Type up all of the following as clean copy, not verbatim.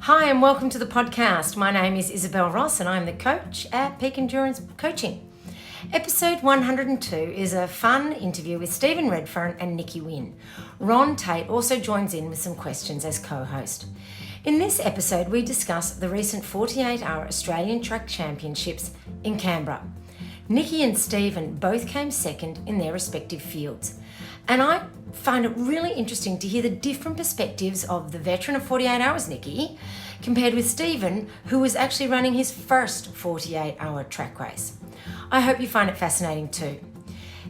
Hi and welcome to the podcast. My name is Isabel Ross and I'm the coach at Peak Endurance Coaching. Episode 102 is a fun interview with Stephen Redfern and Nikki Wynd. Ron Tait also joins in with some questions as co-host. In this episode, we discuss the recent 48-hour Australian Track Championships in Canberra. Nikki and Stephen both came second in their respective fields. And I find it really interesting to hear the different perspectives of the veteran of 48 hours, Nikki, compared with Stephen, who was actually running his first 48-hour track race. I hope you find it fascinating too.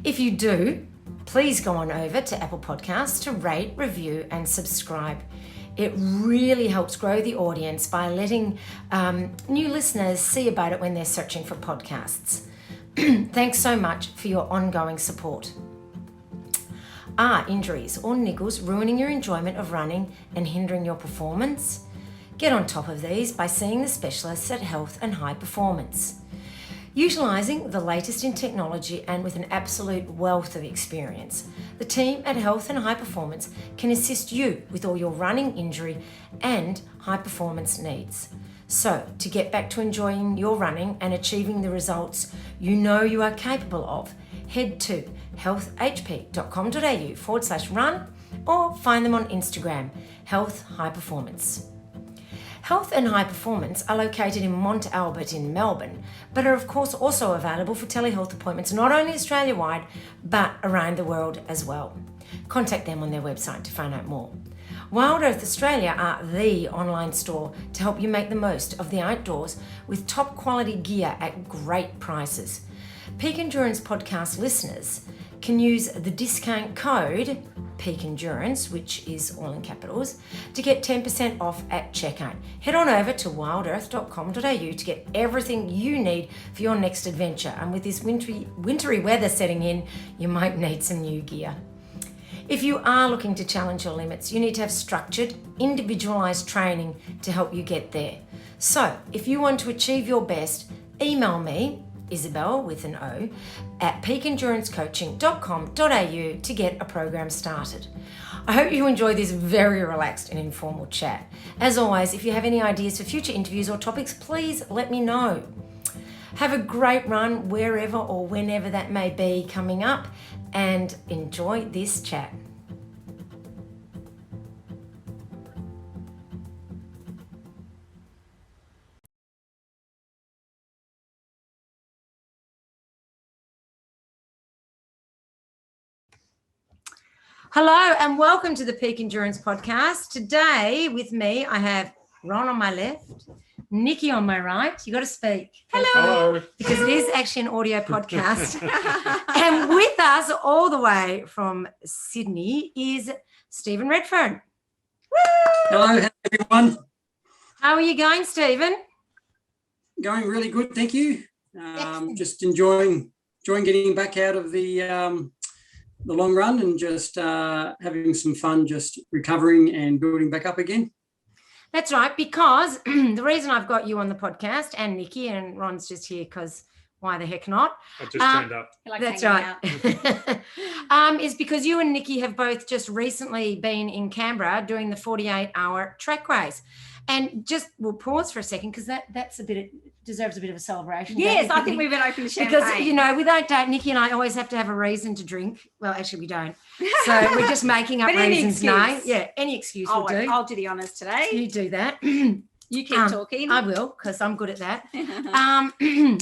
If you do, please go on over to Apple Podcasts to rate, review and subscribe. It really helps grow the audience by letting new listeners see about it when they're searching for podcasts. Thanks so much for your ongoing support. Are injuries or niggles ruining your enjoyment of running and hindering your performance? Get on top of these by seeing the specialists at Health and High Performance. Utilising the latest in technology and with an absolute wealth of experience, the team at Health and High Performance can assist you with all your running injury and high performance needs. So, to get back to enjoying your running and achieving the results you know you are capable of, head to healthhp.com.au/run or find them on Instagram, Health High Performance. Health and High Performance are located in Mont Albert in Melbourne, but are of course also available for telehealth appointments not only Australia-wide, but around the world as well. Contact them on their website to find out more. Wild Earth Australia are the online store to help you make the most of the outdoors with top quality gear at great prices. Peak Endurance podcast listeners can use the discount code Peak Endurance, which is all in capitals, to get 10% off at checkout. Head on over to wildearth.com.au to get everything you need for your next adventure. And with this wintry weather setting in, you might need some new gear. If you are looking to challenge your limits, you need to have structured, individualized training to help you get there. So if you want to achieve your best, email me, Isabel with an O, at peakendurancecoaching.com.au to get a program started. I hope you enjoy this very relaxed and informal chat. As always, if you have any ideas for future interviews or topics, please let me know. Have a great run wherever or whenever that may be coming up and enjoy this chat. Hello and welcome to the Peak Endurance Podcast. Today with me, I have Ron on my left, Nikki on my right. You got to speak. Hello. Because it is actually an audio podcast. And with us all the way from Sydney is Stephen Redfern. Hello, everyone. How are you going, Stephen? Going really good, thank you. Just enjoying getting back out of the long run and just having some fun, just recovering and building back up again. That's right, because the reason I've got you on the podcast and Nikki, and Ron's just here because why the heck not? I just turned up. That's right. Is because you and Nikki have both just recently been in Canberra doing the 48-hour track race. And just we'll pause for a second because that's deserves a bit of a celebration. Yes, I think we've been open to champagne. Because, without doubt, Nikki and I always have to have a reason to drink. Well, actually, we don't. So we're just making up reasons now. Yeah, any excuse will do. I'll do the honours today. You do that. You keep talking. I will, because I'm good at that.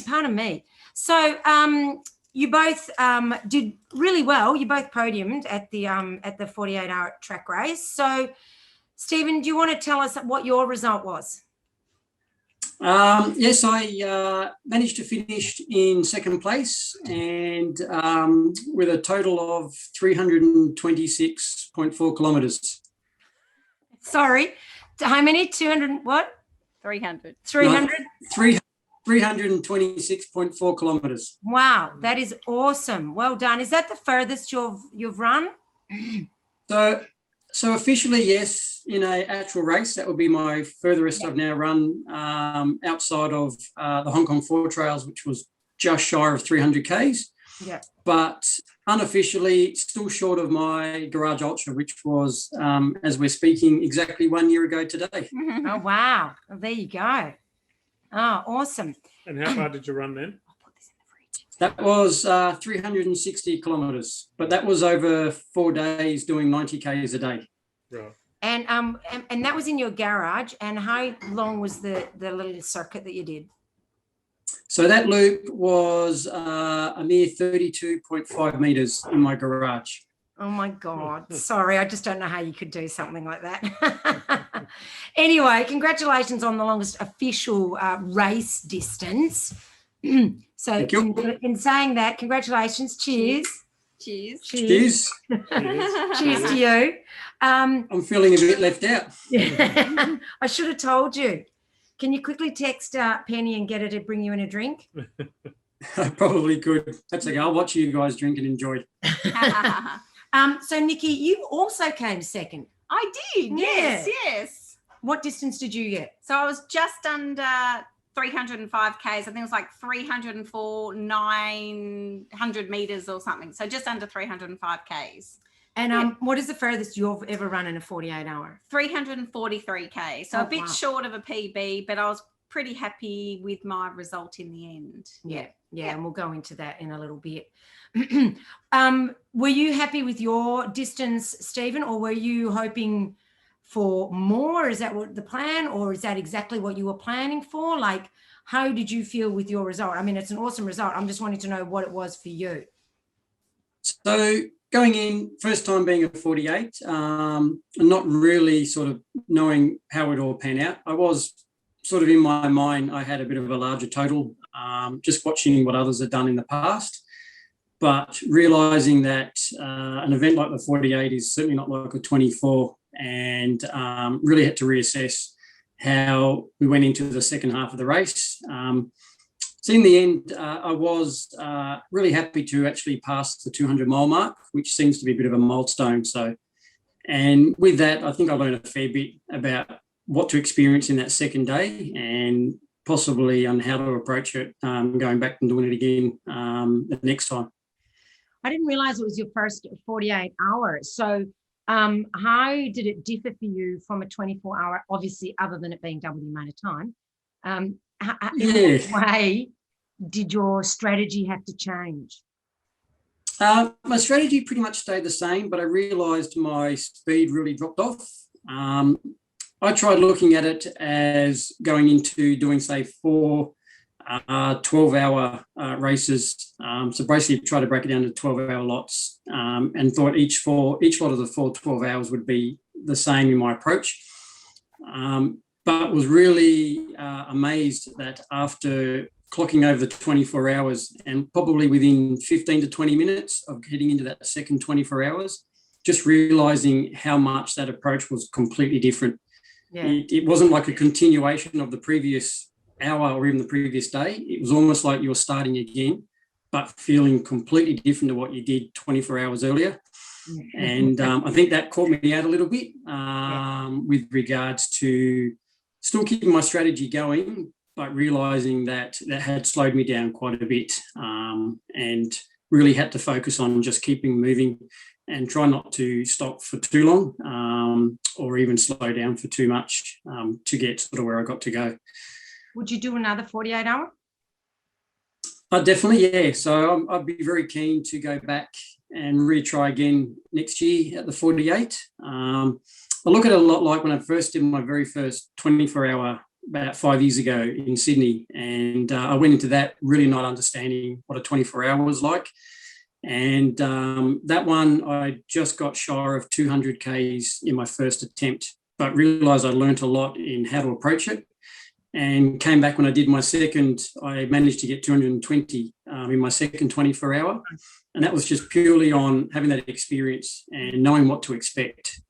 Pardon me. So you both did really well. You both podiumed at the 48-hour track race. So, Stephen, do you want to tell us what your result was? Yes, I managed to finish in second place and with a total of 326.4 kilometres. Sorry, how many? 200 what? 300. 300? 326.4 kilometres. Wow, that is awesome. Well done. Is that the furthest you've run? So officially, yes. In an actual race, that would be my furthest I've now run outside of the Hong Kong 4 Trails, which was just shy of 300 Ks. Yeah. But unofficially, still short of my Garage Ultra, which was, as we're speaking, exactly 1 year ago today. Oh, wow. Well, there you go. Oh, awesome. And how far did you run then? I'll put this in the fridge. That was 360 kilometres, but that was over 4 days doing 90 Ks a day. Right. And that was in your garage. And how long was the little circuit that you did? So that loop was a mere 32.5 metres in my garage. Oh my God. Sorry, I just don't know how you could do something like that. Anyway, congratulations on the longest official race distance. So Thank you. in saying that, congratulations. Cheers. Cheers. Cheers. Cheers to you. I'm feeling a bit left out. I should have told you. Can you quickly text Penny and get her to bring you in a drink? I probably could. That's okay. I'll watch you guys drink and enjoy. So Nikki, you also came second. I did. Yes. Yeah. Yes. What distance did you get? So I was just under 305 Ks. I think it was like 304, 900 meters or something. So just under 305 Ks. And what is the furthest you've ever run in a 48-hour? 343 Ks. So Oh, a bit wow. short of a PB, but I was pretty happy with my result in the end. Yeah, Yeah. and we'll go into that in a little bit. Were you happy with your distance, Stephen, or were you hoping for more? Is that what the plan, or is that exactly what you were planning for? Like, how did you feel with your result? I mean, it's an awesome result. I'm just wanting to know what it was for you. So going in, first time being a 48, and not really sort of knowing how it all pan out. I was sort of in my mind, I had a bit of a larger total, just watching what others had done in the past, but realising that an event like the 48 is certainly not like a 24, and really had to reassess how we went into the second half of the race. So in the end, I was really happy to actually pass the 200-mile mark, which seems to be a bit of a milestone. So, and with that, I think I learned a fair bit about what to experience in that second day, and possibly on how to approach it, going back and doing it again the next time. I didn't realise it was your first 48 hours. So how did it differ for you from a 24-hour, obviously, other than it being double the amount of time? In what way did your strategy have to change? My strategy pretty much stayed the same, but I realised my speed really dropped off. I tried looking at it as going into doing, say, 4 12-hour races. So basically try to break it down to 12-hour lots, and thought each lot of the 4 12 hours would be the same in my approach. But was really amazed that after clocking over the 24 hours, and probably within 15 to 20 minutes of getting into that second 24 hours, just realising how much that approach was completely different. Yeah. It wasn't like a continuation of the previous hour or even the previous day. It was almost like you were starting again, but feeling completely different to what you did 24 hours earlier. And I think that caught me out a little bit with regards to still keeping my strategy going, but realising that that had slowed me down quite a bit, and really had to focus on just keeping moving and try not to stop for too long, or even slow down for too much, to get sort of where I got to go. Would you do another 48-hour? Definitely, yeah. So I'd be very keen to go back and retry again next year at the 48. I look at it a lot like when I first did my very first 24-hour about 5 years ago in Sydney, and I went into that really not understanding what a 24-hour was like. And that one, I just got shy of 200 Ks in my first attempt, but realised I learnt a lot in how to approach it, and came back when I did my second. I managed to get 220 in my second 24-hour, and that was just purely on having that experience and knowing what to expect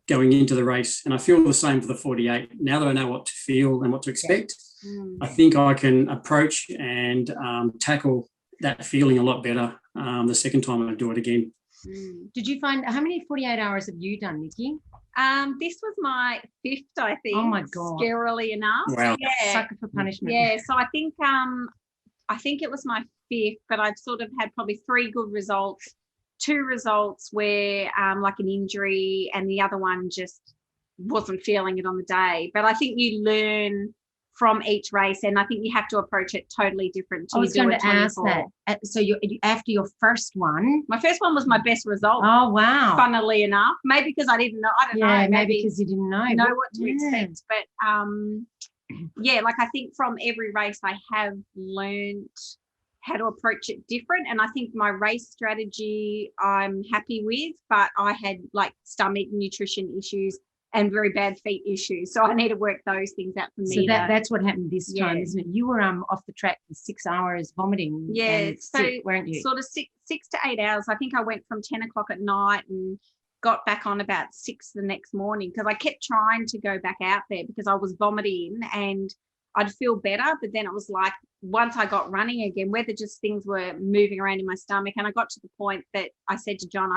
going into the race. And I feel the same for the 48. Now that I know what to feel and what to expect, I think I can approach and tackle that feeling a lot better the second time I do it again. Did you find, how many 48 hours have you done, Nikki? This was my 5th, I think. Oh my God. Scarily enough. Wow. Yeah. Sucker for punishment. Yeah. So I think I think it was my 5th, but I've sort of had probably 3 good results, 2 results where like an injury, and the other one just wasn't feeling it on the day. But I think you learn from each race, and I think you have to approach it totally different. I was going to ask that. So you after your first one, my first one was my best result. Oh wow! Funnily enough, maybe because I didn't know. I don't know. Maybe because you didn't know what to expect. But like I think from every race I have learned how to approach it different, and I think my race strategy I'm happy with, but I had like stomach nutrition issues and very bad feet issues, so I need to work those things out for me. So that's what happened this time, isn't it? You were off the track for 6 hours vomiting. Yeah, so sick, weren't you? Sort of 6 to 8 hours. I think I went from 10 o'clock at night and got back on about 6 the next morning, because I kept trying to go back out there because I was vomiting and I'd feel better, but then it was like once I got running again, whether just things were moving around in my stomach, and I got to the point that I said to John,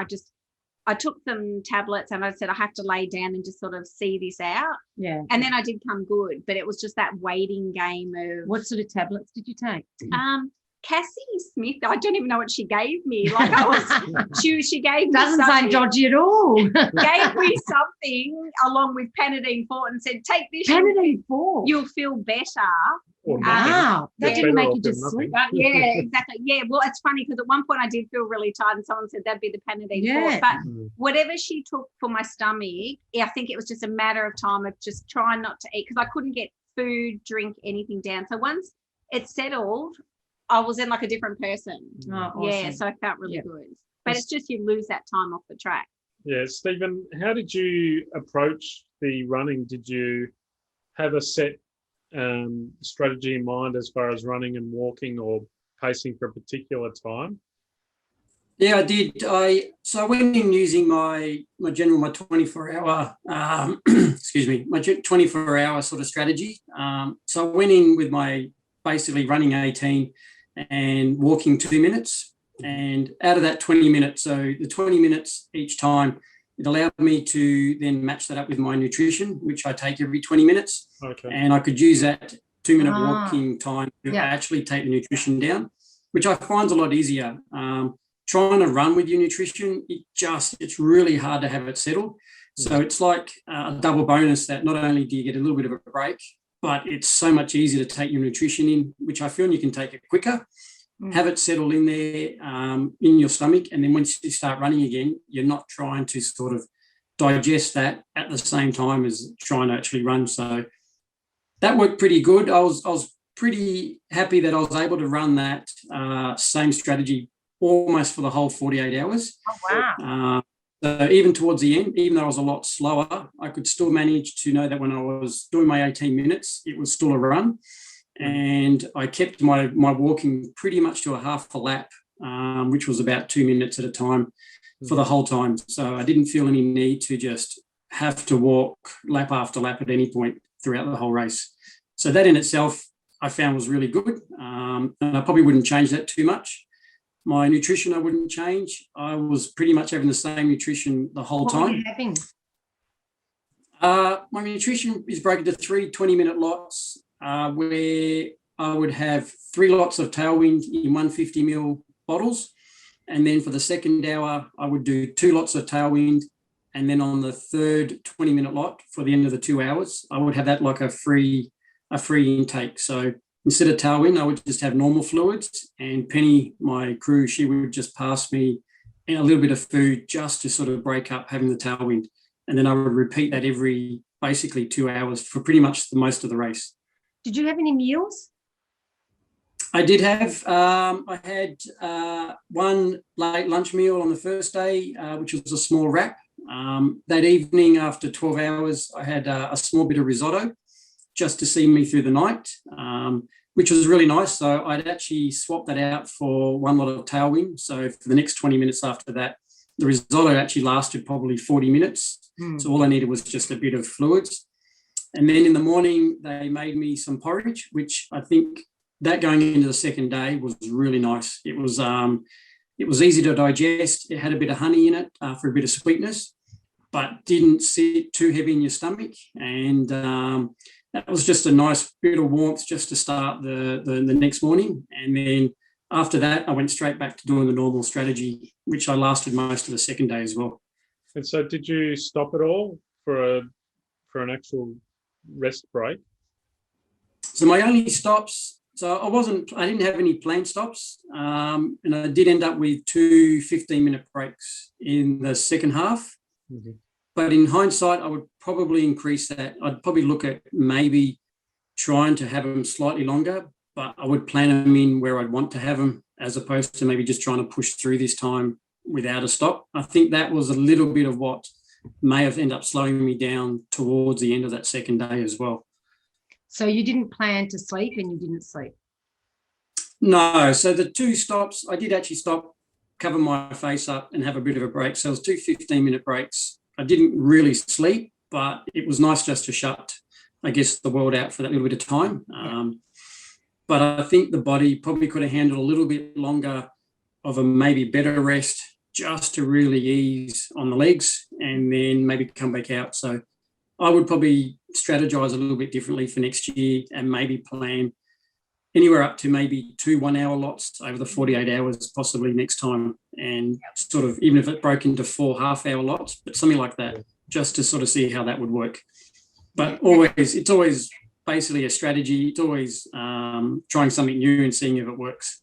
I took some tablets and I said I have to lay down and just sort of see this out. Yeah. And then I did come good, but it was just that waiting game of. What sort of tablets did you take? Cassie Smith, I don't even know what she gave me. Like she gave me doesn't sound dodgy at all. Gave me something along with Panadine 4 and said, take this. Panadine 4. You'll feel better. Wow, that didn't make you just sleep. Yeah, exactly. Yeah, well, it's funny because at one point I did feel really tired, and someone said that'd be the Panadine 4. But whatever she took for my stomach, I think it was just a matter of time of just trying not to eat, because I couldn't get food, drink, anything down. So once it settled, I was in like a different person. Oh, awesome. Yeah, so I felt really good. But it's just you lose that time off the track. Yeah, Stephen, how did you approach the running? Did you have a set strategy in mind as far as running and walking or pacing for a particular time? Yeah, I did. So I went in using my 24-hour, my 24-hour sort of strategy. So I went in with my basically running 18 and walking 2 minutes. And out of that 20 minutes, so the 20 minutes each time, it allowed me to then match that up with my nutrition, which I take every 20 minutes. Okay. And I could use that 2-minute walking time to actually take the nutrition down, which I find a lot easier. Trying to run with your nutrition, it's really hard to have it settled. So it's like a double bonus that not only do you get a little bit of a break, but it's so much easier to take your nutrition in, which I feel you can take it quicker, have it settle in there in your stomach. And then once you start running again, you're not trying to sort of digest that at the same time as trying to actually run. So that worked pretty good. I was pretty happy that I was able to run that same strategy almost for the whole 48 hours. Oh, wow. So even towards the end, even though I was a lot slower, I could still manage to know that when I was doing my 18 minutes, it was still a run. And I kept my walking pretty much to a half a lap, which was about 2 minutes at a time for the whole time. So I didn't feel any need to just have to walk lap after lap at any point throughout the whole race. So that in itself, I found was really good. And I probably wouldn't change that too much. My nutrition, I wouldn't change. I was pretty much having the same nutrition the whole time. What were you having? My nutrition is broken into 3 20-minute lots, where I would have 3 lots of Tailwind in 150 ml bottles. And then for the second hour, I would do 2 lots of Tailwind. And then on the third 20-minute lot for the end of the 2 hours, I would have that like a free intake. So instead of Tailwind, I would just have normal fluids, and Penny, my crew, she would just pass me a little bit of food just to sort of break up having the Tailwind. And then I would repeat that every basically 2 hours for pretty much the most of the race. Did you have any meals? I did have, I had one late lunch meal on the first day, which was a small wrap. That evening after 12 hours, I had a small bit of risotto just to see me through the night, which was really nice. So I'd actually swapped that out for 1 lot of Tailwind. So for the next 20 minutes after that, the risotto actually lasted probably 40 minutes. So all I needed was just a bit of fluids. And then in the morning, they made me some porridge, which I think that going into the second day was really nice. It was easy to digest. It had a bit of honey in it for a bit of sweetness, but didn't sit too heavy in your stomach. And that was just a nice bit of warmth just to start the next morning. And then after that, I went straight back to doing the normal strategy, which I lasted most of the second day as well. And so did you stop at all for an actual rest break? So my only stops, I didn't have any planned stops. And I did end up with 2 15-minute breaks in the second half. Mm-hmm. But in hindsight, I would probably increase that. I'd probably look at maybe trying to have them slightly longer, but I would plan them in where I'd want to have them, as opposed to maybe just trying to push through this time without a stop. I think that was a little bit of what may have ended up slowing me down towards the end of that second day as well. So you didn't plan to sleep and you didn't sleep? No. So the 2 stops, I did actually stop, cover my face up and have a bit of a break. So it was 2 15-minute breaks. I didn't really sleep, but it was nice just to shut, I guess, the world out for that little bit of time. But I think the body probably could have handled a little bit longer of a maybe better rest, just to really ease on the legs and then maybe come back out. So I would probably strategize a little bit differently for next year and maybe plan anywhere up to maybe 2 1-hour lots over the 48 hours possibly next time, and sort of, even if it broke into 4 half-hour lots, but something like that, just to sort of see how that would work. But it's always basically a strategy. It's always trying something new and seeing if it works.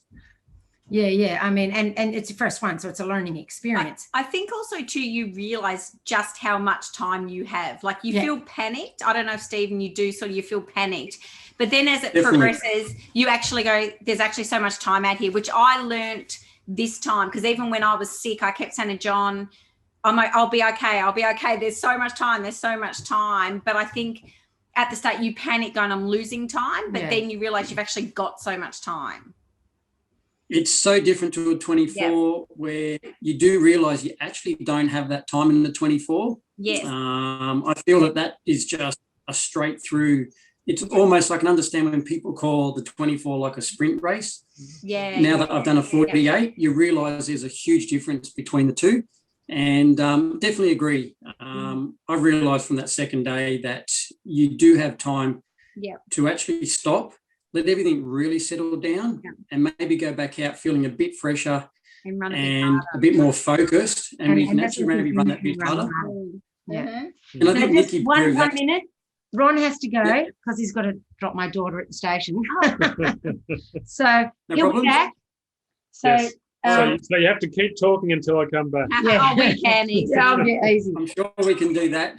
Yeah. I mean, and it's your first one, so it's a learning experience. I think also too, you realise just how much time you have. Like you feel panicked. I don't know if Stephen, you do, so you feel panicked. But then as it progresses, you actually go, there's actually so much time out here, which I learnt this time, because even when I was sick, I kept saying to John, I'm like, I'll be okay. There's so much time. But I think at the start you panic going, I'm losing time. But then you realise you've actually got so much time. It's so different to a 24 where you do realise you actually don't have that time in the 24. Yes. I feel that is just a straight through. It's almost, I can understand when people call the 24 like a sprint race. Yeah. Now that I've done a 48, you realise there's a huge difference between the two. And definitely agree. I've realised from that second day that you do have time to actually stop, let everything really settle down, and maybe go back out feeling a bit fresher and a bit more focused, and we can actually maybe run that bit harder. Yeah. And I think just Nikki one minute. Ron has to go because he's got to drop my daughter at the station. So he'll be back. So, so you have to keep talking until I come back. We can. Easy. I'm sure we can do that.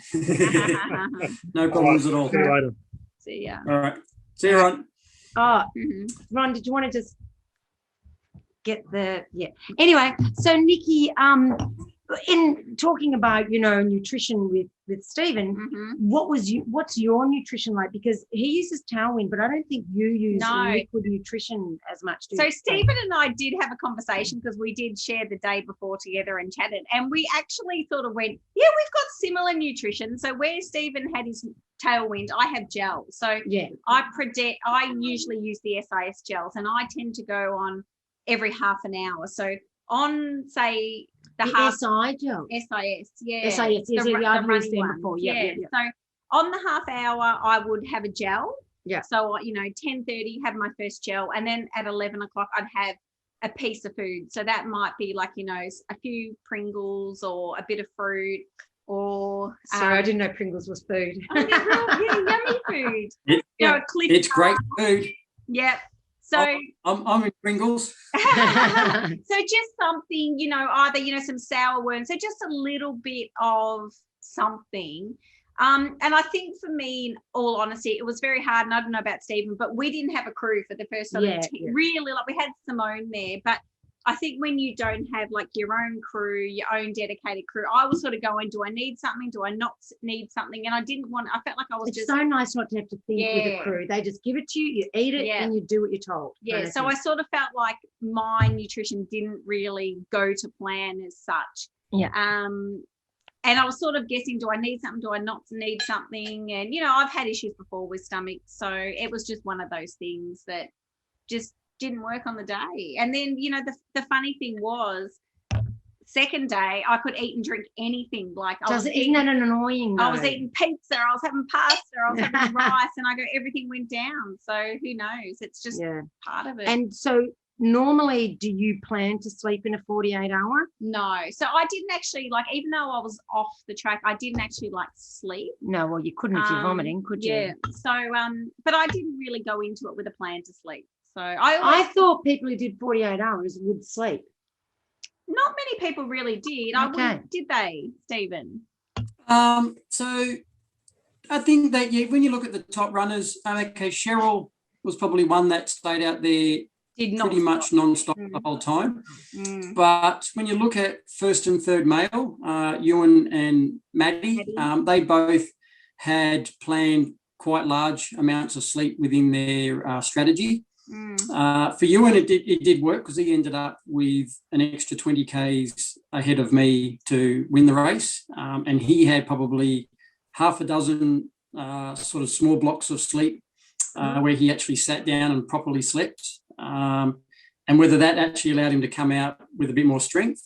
No problems at all. See you later. See ya. All right. See you, Ron. Oh, Ron, did you want to just get Anyway, so Nikki, in talking about, nutrition with Stephen, what's your nutrition like? Because he uses Tailwind, but I don't think you use liquid nutrition as much. So Stephen and I did have a conversation, because we did share the day before together and chatted, and we actually sort of went, we've got similar nutrition. So where Stephen had his Tailwind, I have gel. So I usually use the SIS gels, and I tend to go on every half an hour. So on, say, the SI gel. SIS, SIS, the running one. Before. Yeah. So on the half hour, I would have a gel. Yeah. So 10:30 have my first gel, and then at 11 o'clock I'd have a piece of food. So that might be like a few Pringles or a bit of fruit, or sorry, I didn't know Pringles was food. Yummy food. It's great food. Yeah. So I'm in Pringles. So just something, either, some sour worms. So just a little bit of something. And I think for me, in all honesty, it was very hard. And I don't know about Stephen, but we didn't have a crew for the first really, like, we had Simone there. But I think when you don't have like your own crew, your own dedicated crew, I was sort of going, do I need something? Do I not need something? And I felt like I was it's so nice not to have to think with a crew. They just give it to you, you eat it, and you do what you're told. Yeah. So I sort of felt like my nutrition didn't really go to plan as such. Yeah. And I was sort of guessing, do I need something? Do I not need something? And, I've had issues before with stomach. So it was just one of those things that just didn't work on the day. And then, the funny thing was, second day, I could eat and drink anything. Like I was Isn't eating, that an annoying? I was though? eating pizza, I was having pasta, I was having rice, and everything went down. So who knows? It's just part of it. And so normally, do you plan to sleep in a 48-hour? No. So I didn't actually, like, even though I was off the track, I didn't actually like sleep. No, well, you couldn't if you're vomiting, could you? Yeah. So, but I didn't really go into it with a plan to sleep. So I thought people who did 48 hours would sleep. Not many people really did. Okay. Did they, Stephen? So I think that when you look at the top runners, okay, Cheryl was probably one that stayed out there pretty much non-stop the whole time. But when you look at first and third male, Ewan and Maddie, they both had planned quite large amounts of sleep within their strategy. For Ewan, it did work because he ended up with an extra 20 Ks ahead of me to win the race. And he had probably half a dozen sort of small blocks of sleep where he actually sat down and properly slept. And whether that actually allowed him to come out with a bit more strength,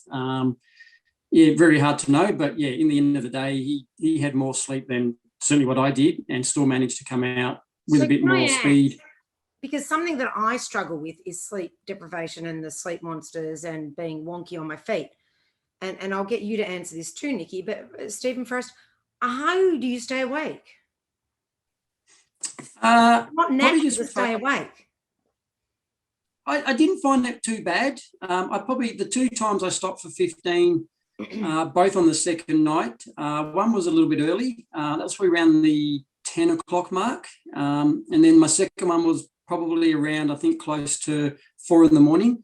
very hard to know. But yeah, in the end of the day, he had more sleep than certainly what I did, and still managed to come out with a bit more speed. Because something that I struggle with is sleep deprivation and the sleep monsters and being wonky on my feet. And I'll get you to answer this too, Nikki. But Stephen, first, how do you stay awake? Not natural to stay awake. I didn't find that too bad. The 2 times I stopped for 15, both on the second night. One was a little bit early. That was probably around the 10 o'clock mark. And then my second one was probably around, I think, close to 4 in the morning.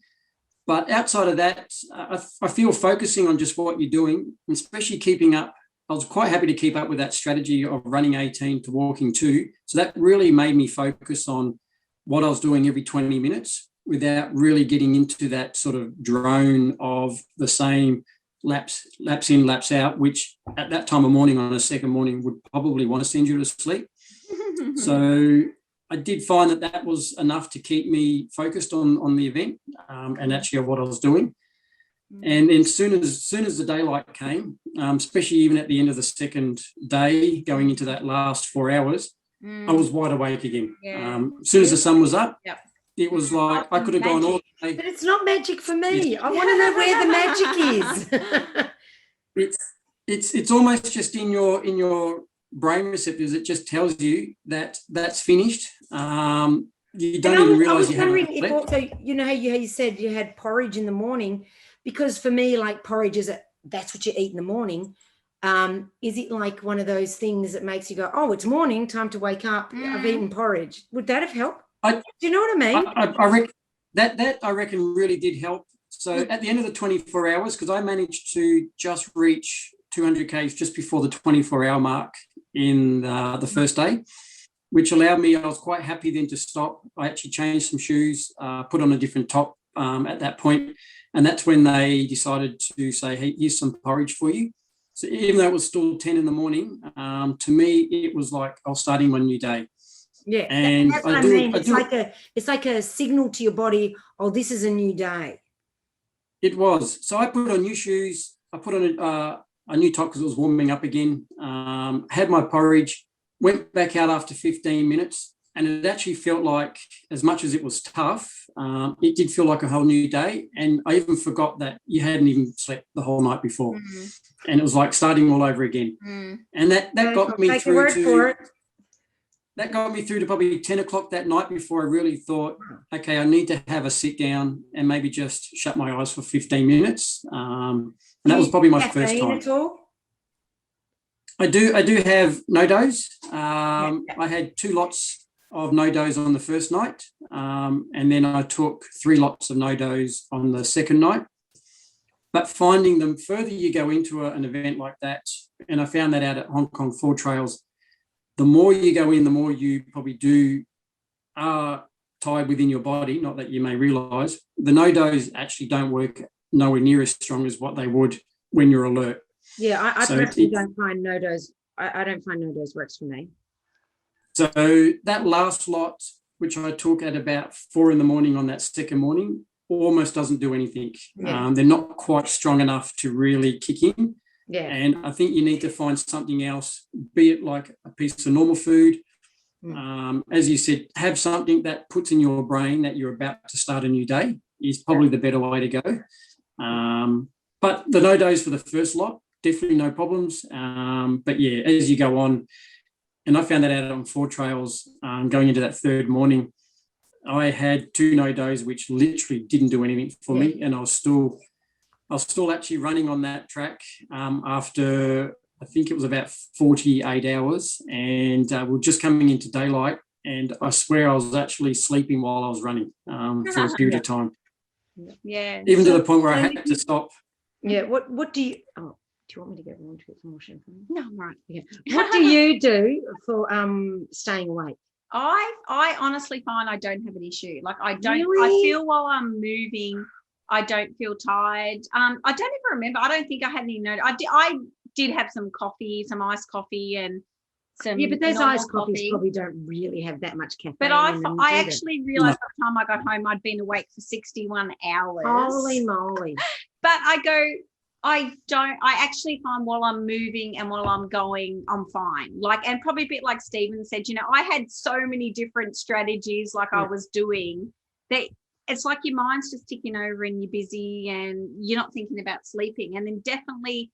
But outside of that, I feel focusing on just what you're doing, especially keeping up. I was quite happy to keep up with that strategy of running 18 to walking 2. So that really made me focus on what I was doing every 20 minutes without really getting into that sort of drone of the same laps in, laps out, which at that time of morning on a second morning would probably want to send you to sleep. So I did find that was enough to keep me focused on the event and actually what I was doing. And then as soon as the daylight came, especially even at the end of the second day, going into that last 4 hours, I was wide awake again. As soon as the sun was up, it was like I could have gone all day. But it's not magic for me. I want to know where the magic is. It's almost just in your brain receptors. It just tells you that that's finished. You don't even realise you haven't slept. If also, you know how you said you had porridge in the morning, because for me, like, porridge that's what you eat in the morning. Is it like one of those things that makes you go, oh, it's morning, time to wake up, I've eaten porridge? Would that have helped? Do you know what I mean? I reckon that I reckon really did help. So at the end of the 24 hours, because I managed to just reach 200 Ks just before the 24-hour mark in the first day, which allowed me, I was quite happy then to stop. I actually changed some shoes, put on a different top at that point, and that's when they decided to say, hey, here's some porridge for you. So even though it was still 10 in the morning, to me, it was like I was starting my new day. Yeah, and that's what I mean. It's like a signal to your body, oh, this is a new day. It was. So I put on new shoes. I put on a new top because it was warming up again. Had my porridge, went back out after 15 minutes, and it actually felt like, as much as it was tough, it did feel like a whole new day. And I even forgot that you hadn't even slept the whole night before. And it was like starting all over again. And that got me through to... That got me through to probably 10 o'clock that night before I really thought, okay, I need to have a sit down and maybe just shut my eyes for 15 minutes. And that was probably my first time. At all? I do have no-dos. I had 2 lots of no-dos on the first night. And then I took 3 lots of no-dos on the second night. But finding them, further you go into an event like that, and I found that out at Hong Kong 4 Trails, the more you go in, the more you probably are tied within your body, not that you may realise. The no-dos actually don't work nowhere near as strong as what they would when you're alert. Yeah, I personally don't find no-dos. I don't find no-dos works for me. So that last lot, which I took at about 4 in the morning on that second morning, almost doesn't do anything. Yeah. They're not quite strong enough to really kick in. Yeah. And I think you need to find something else, be it like a piece of normal food. As you said, have something that puts in your brain that you're about to start a new day is probably the better way to go. But the no-dos for the first lot, definitely no problems. But yeah, as you go on, and I found that out on 4 trails going into that third morning, I had 2 no-dos which literally didn't do anything for me, and I was still actually running on that track after, I think it was about 48 hours, and we're just coming into daylight, and I swear I was actually sleeping while I was running for a period of time. Yeah. Even to the point where I had to stop. Yeah. What do you? Oh, do you want me to get Ron to get some more champagne? No, right. Yeah. What do you do for staying awake? I honestly find I don't have an issue. Like I don't. Really? I feel while I'm moving, I don't feel tired. I don't even remember. I don't think I had any note. I did have some coffee, some iced coffee, and some. Yeah, but those iced coffees coffee. probably don't really have that much caffeine. But I actually realised by the time I got home, I'd been awake for 61 hours. Holy moly! But I actually find while I'm moving and while I'm going, I'm fine. Like, and probably a bit like Stephen said, I had so many different strategies like I was doing that it's like your mind's just ticking over and you're busy and you're not thinking about sleeping. And then definitely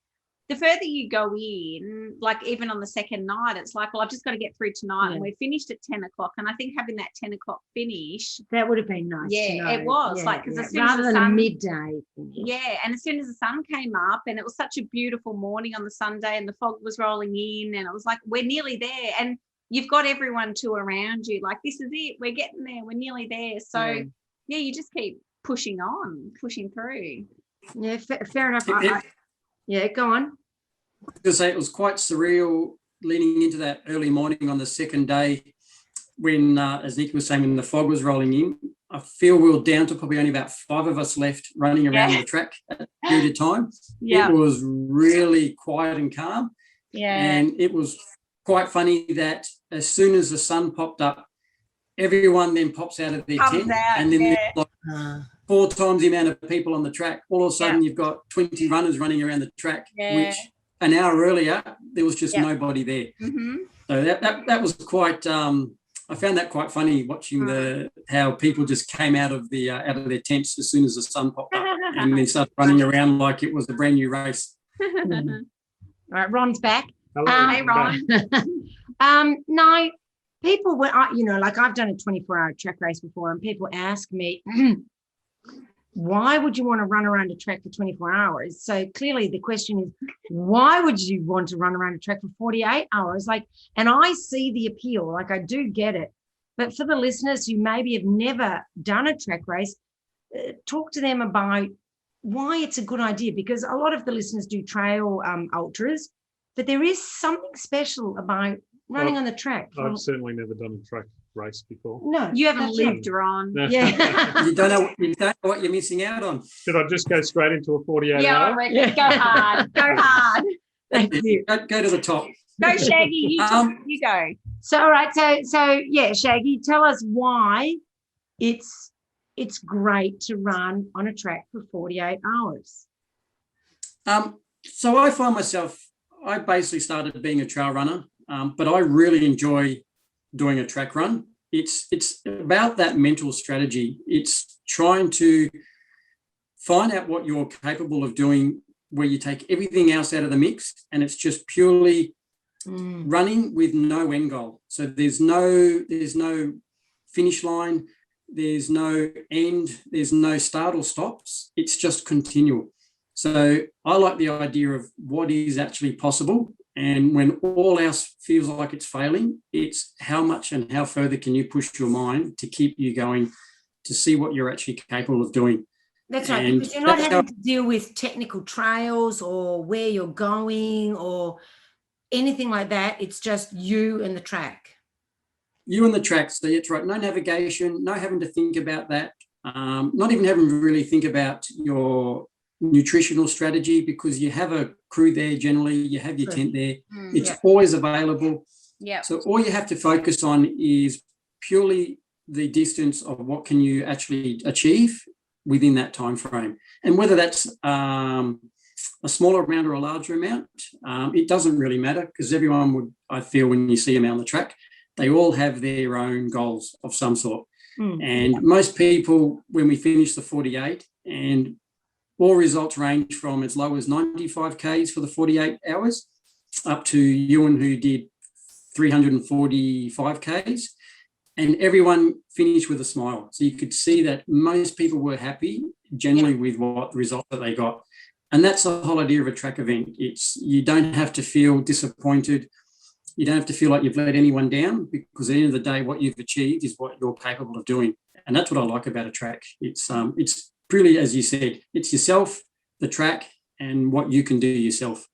the further you go in, like even on the second night, it's like, well, I've just got to get through tonight. And we're finished at 10 o'clock. And I think having that 10 o'clock finish. That would have been nice. Yeah, to know. it was. Because as soon as rather the than sun, a midday finish. Yeah, and as soon as the sun came up and it was such a beautiful morning on the Sunday and the fog was rolling in and it was like, we're nearly there. And you've got everyone too around you. Like, this is it. We're getting there. We're nearly there. So, yeah, you just keep pushing on, pushing through. Yeah, fair enough. Yeah, go on. To say it was quite surreal leading into that early morning on the second day when, as Nikki was saying, when the fog was rolling in. I feel we were down to probably only about 5 of us left running around the track at that period of time. Yeah. It was really quiet and calm. Yeah. And it was quite funny that as soon as the sun popped up, everyone then pops out of their tent. And then there's like 4 times the amount of people on the track. All of a sudden, you've got 20 runners running around the track, which an hour earlier, there was just nobody there. So that was quite... I found that quite funny watching how people just came out of their tents as soon as the sun popped up and then started running around like it was a brand new race. All right, Ron's back. Hello, hey, Ron. No, people were, like I've done a 24-hour track race before, and people ask me, why would you want to run around a track for 24 hours? So clearly the question is, why would you want to run around a track for 48 hours? And I see the appeal, like I do get it. But for the listeners who maybe have never done a track race, talk to them about why it's a good idea, because a lot of the listeners do trail ultras, but there is something special about running on the track. I've certainly never done a track race before. No, you haven't lived, Ron. Yeah. You don't know what you're missing out on. Should I just go straight into a 48 Yeah, hour? I reckon. Go hard. Go hard. Thank you. Go to the top. Go, Shaggy. You go. So, all right. So yeah, Shaggy, tell us why it's great to run on a track for 48 hours. So I find myself, I basically started being a trail runner, but I really enjoy doing a track run. It's about that mental strategy. It's trying to find out what you're capable of doing, where you take everything else out of the mix, and it's just purely running with no end goal. So there's no finish line, there's no end, there's no start or stops. It's just continual. So I like the idea of what is actually possible. And when all else feels like it's failing, it's how much and how further can you push your mind to keep you going, to see what you're actually capable of doing. That's right, And because you're not having to deal with technical trails or where you're going or anything like that. It's just you and the track. You and the track, so it's right. No navigation, no having to think about that. Not even having to really think about your nutritional strategy, because you have a crew there generally, you have your tent there, it's always available. Yeah. So all you have to focus on is purely the distance of what can you actually achieve within that time frame. And whether that's a smaller amount or a larger amount, it doesn't really matter, because everyone would, I feel, when you see them out on the track, they all have their own goals of some sort. And most people, when we finish the 48, and all results range from as low as 95 Ks for the 48 hours up to Ewan, who did 345 Ks, and everyone finished with a smile. So you could see that most people were happy generally with what the result that they got. And that's the whole idea of a track event. It's, you don't have to feel disappointed. You don't have to feel like you've let anyone down, because at the end of the day, what you've achieved is what you're capable of doing. And that's what I like about a track. It's really, as you said, it's yourself, the track, and what you can do yourself.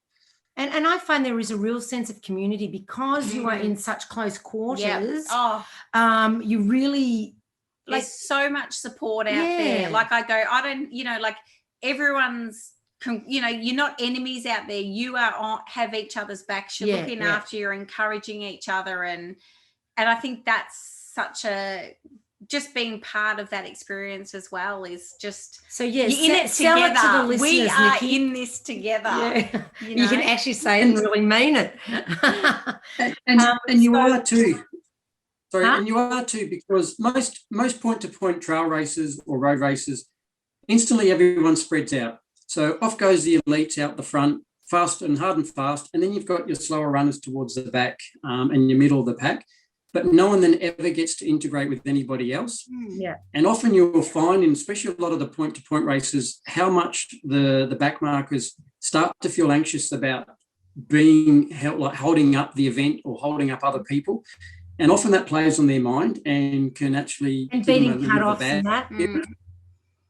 And I find there is a real sense of community because you are in such close quarters. You really, there's so much support out there. Like everyone's, you're not enemies out there. You have each other's backs. You're looking after, you're encouraging each other. And I think that's such a, just being part of that experience as well is just, so you're in it together. It to the listeners, we are Nikki. in this together. You can actually say it and really mean it. And you are too. Sorry, and you are too, because most point-to-point trail races or road races, instantly everyone spreads out. So off goes the elites out the front, fast and hard and fast, and then you've got your slower runners towards the back and your middle of the pack. But no one then ever gets to integrate with anybody else. And often you'll find, in especially a lot of the point-to-point races, how much the back markers start to feel anxious about being held, like holding up the event or holding up other people. And often that plays on their mind and can actually beating cut-offs and that.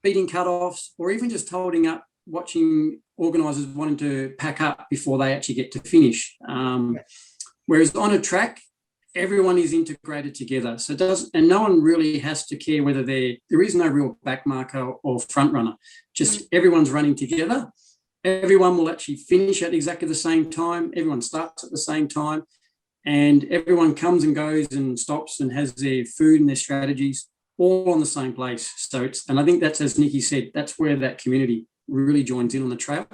Beating cut-offs, or even just holding up, watching organisers wanting to pack up before they actually get to finish. Whereas on a track, everyone is integrated together. So and no one really has to care whether there is no real back marker or front runner. Just everyone's running together. Everyone will actually finish at exactly the same time. Everyone starts at the same time, and everyone comes and goes and stops and has their food and their strategies all on the same place. So and I think that's, as Nikki said, that's where that community really joins in on the track.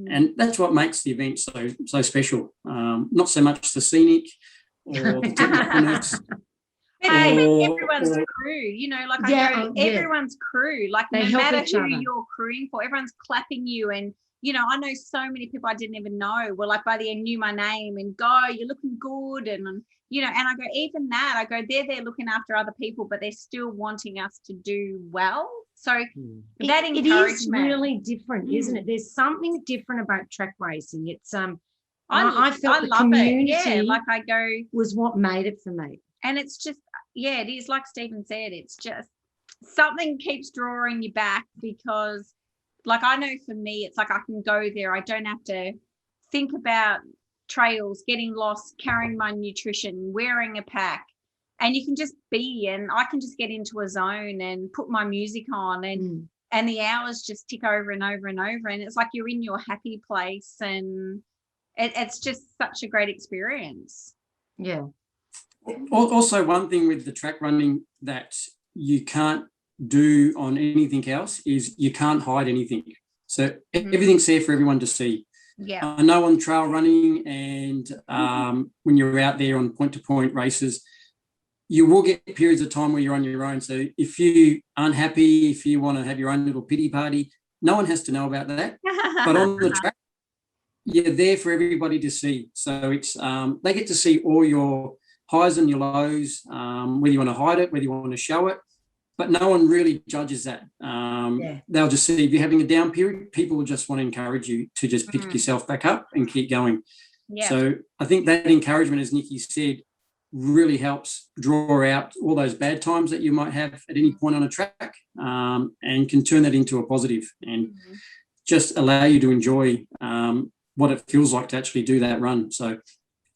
And that's what makes the event so special. Not so much the scenic or the technicalness. Everyone's crew, everyone's crew, like they no matter who other. You're crewing for, everyone's clapping you. And I know so many people I didn't even know were like by the end knew my name and go, you're looking good, and and I go, even that, I go, they're there looking after other people, but they're still wanting us to do well. So that encouragement, it is really different, isn't it? There's something different about track racing. It's I felt the community was what made it for me. And it's just, it is like Stephen said, it's just something keeps drawing you back, because like I know for me, it's like I can go there. I don't have to think about trails, getting lost, carrying my nutrition, wearing a pack. And you can just be, and I can just get into a zone and put my music on, and the hours just tick over and over and over. And it's like you're in your happy place, and it's just such a great experience. Yeah. Also, one thing with the track running that you can't do on anything else is you can't hide anything. So everything's there for everyone to see. Yeah. I know on trail running and when you're out there on point-to-point races, you will get periods of time where you're on your own. So if you aren't happy, if you want to have your own little pity party, no one has to know about that. But on the track, you're there for everybody to see. So it's they get to see all your highs and your lows, whether you want to hide it, whether you want to show it. But no one really judges that. They'll just see if you're having a down period, people will just want to encourage you to just pick yourself back up and keep going. Yeah. So I think that encouragement, as Nikki said, really helps draw out all those bad times that you might have at any point on a track, and can turn that into a positive and just allow you to enjoy what it feels like to actually do that run. So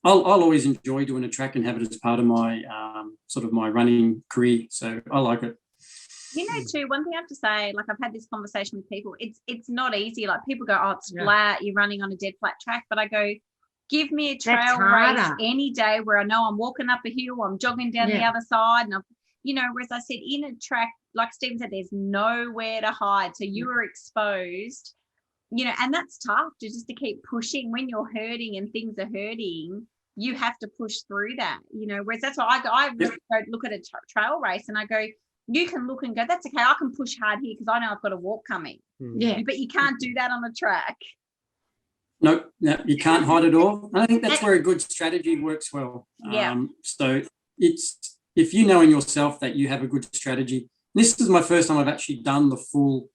I'll always enjoy doing a track and have it as part of my sort of my running career. So I like it. Too, one thing I have to say, like I've had this conversation with people, it's not easy. Like people go, oh, it's flat, you're running on a dead flat track. But I go, give me a trail race any day where I know I'm walking up a hill, I'm jogging down the other side. And whereas I said in a track like Stephen said, there's nowhere to hide. So you were exposed, and that's tough to keep pushing when you're hurting and things are hurting. You have to push through that, whereas that's why I really go look at a trail race and I go, you can look and go, that's okay, I can push hard here because I know I've got a walk coming. Yeah. But you can't do that on a track. No, you can't hide it all. I think that's where a good strategy works well. Yeah. So it's, if you know in yourself that you have a good strategy, this is my first time I've actually done the full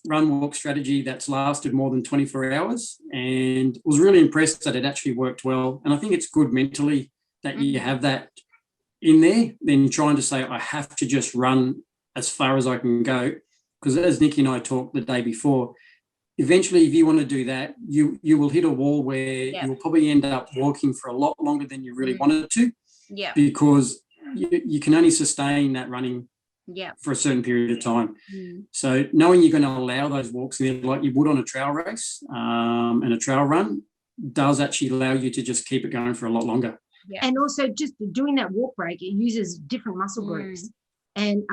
run walk strategy that's lasted more than 24 hours, and was really impressed that it actually worked well. And I think it's good mentally that you have that in there, then trying to say, I have to just run as far as I can go. Because as Nikki and I talked the day before, eventually if you want to do that, you will hit a wall where you will probably end up walking for a lot longer than you really wanted to. Yeah. Because you can only sustain that running for a certain period of time. So knowing you're going to allow those walks in there like you would on a trail race and a trail run does actually allow you to just keep it going for a lot longer. Yeah. And also just doing that walk break, it uses different muscle groups and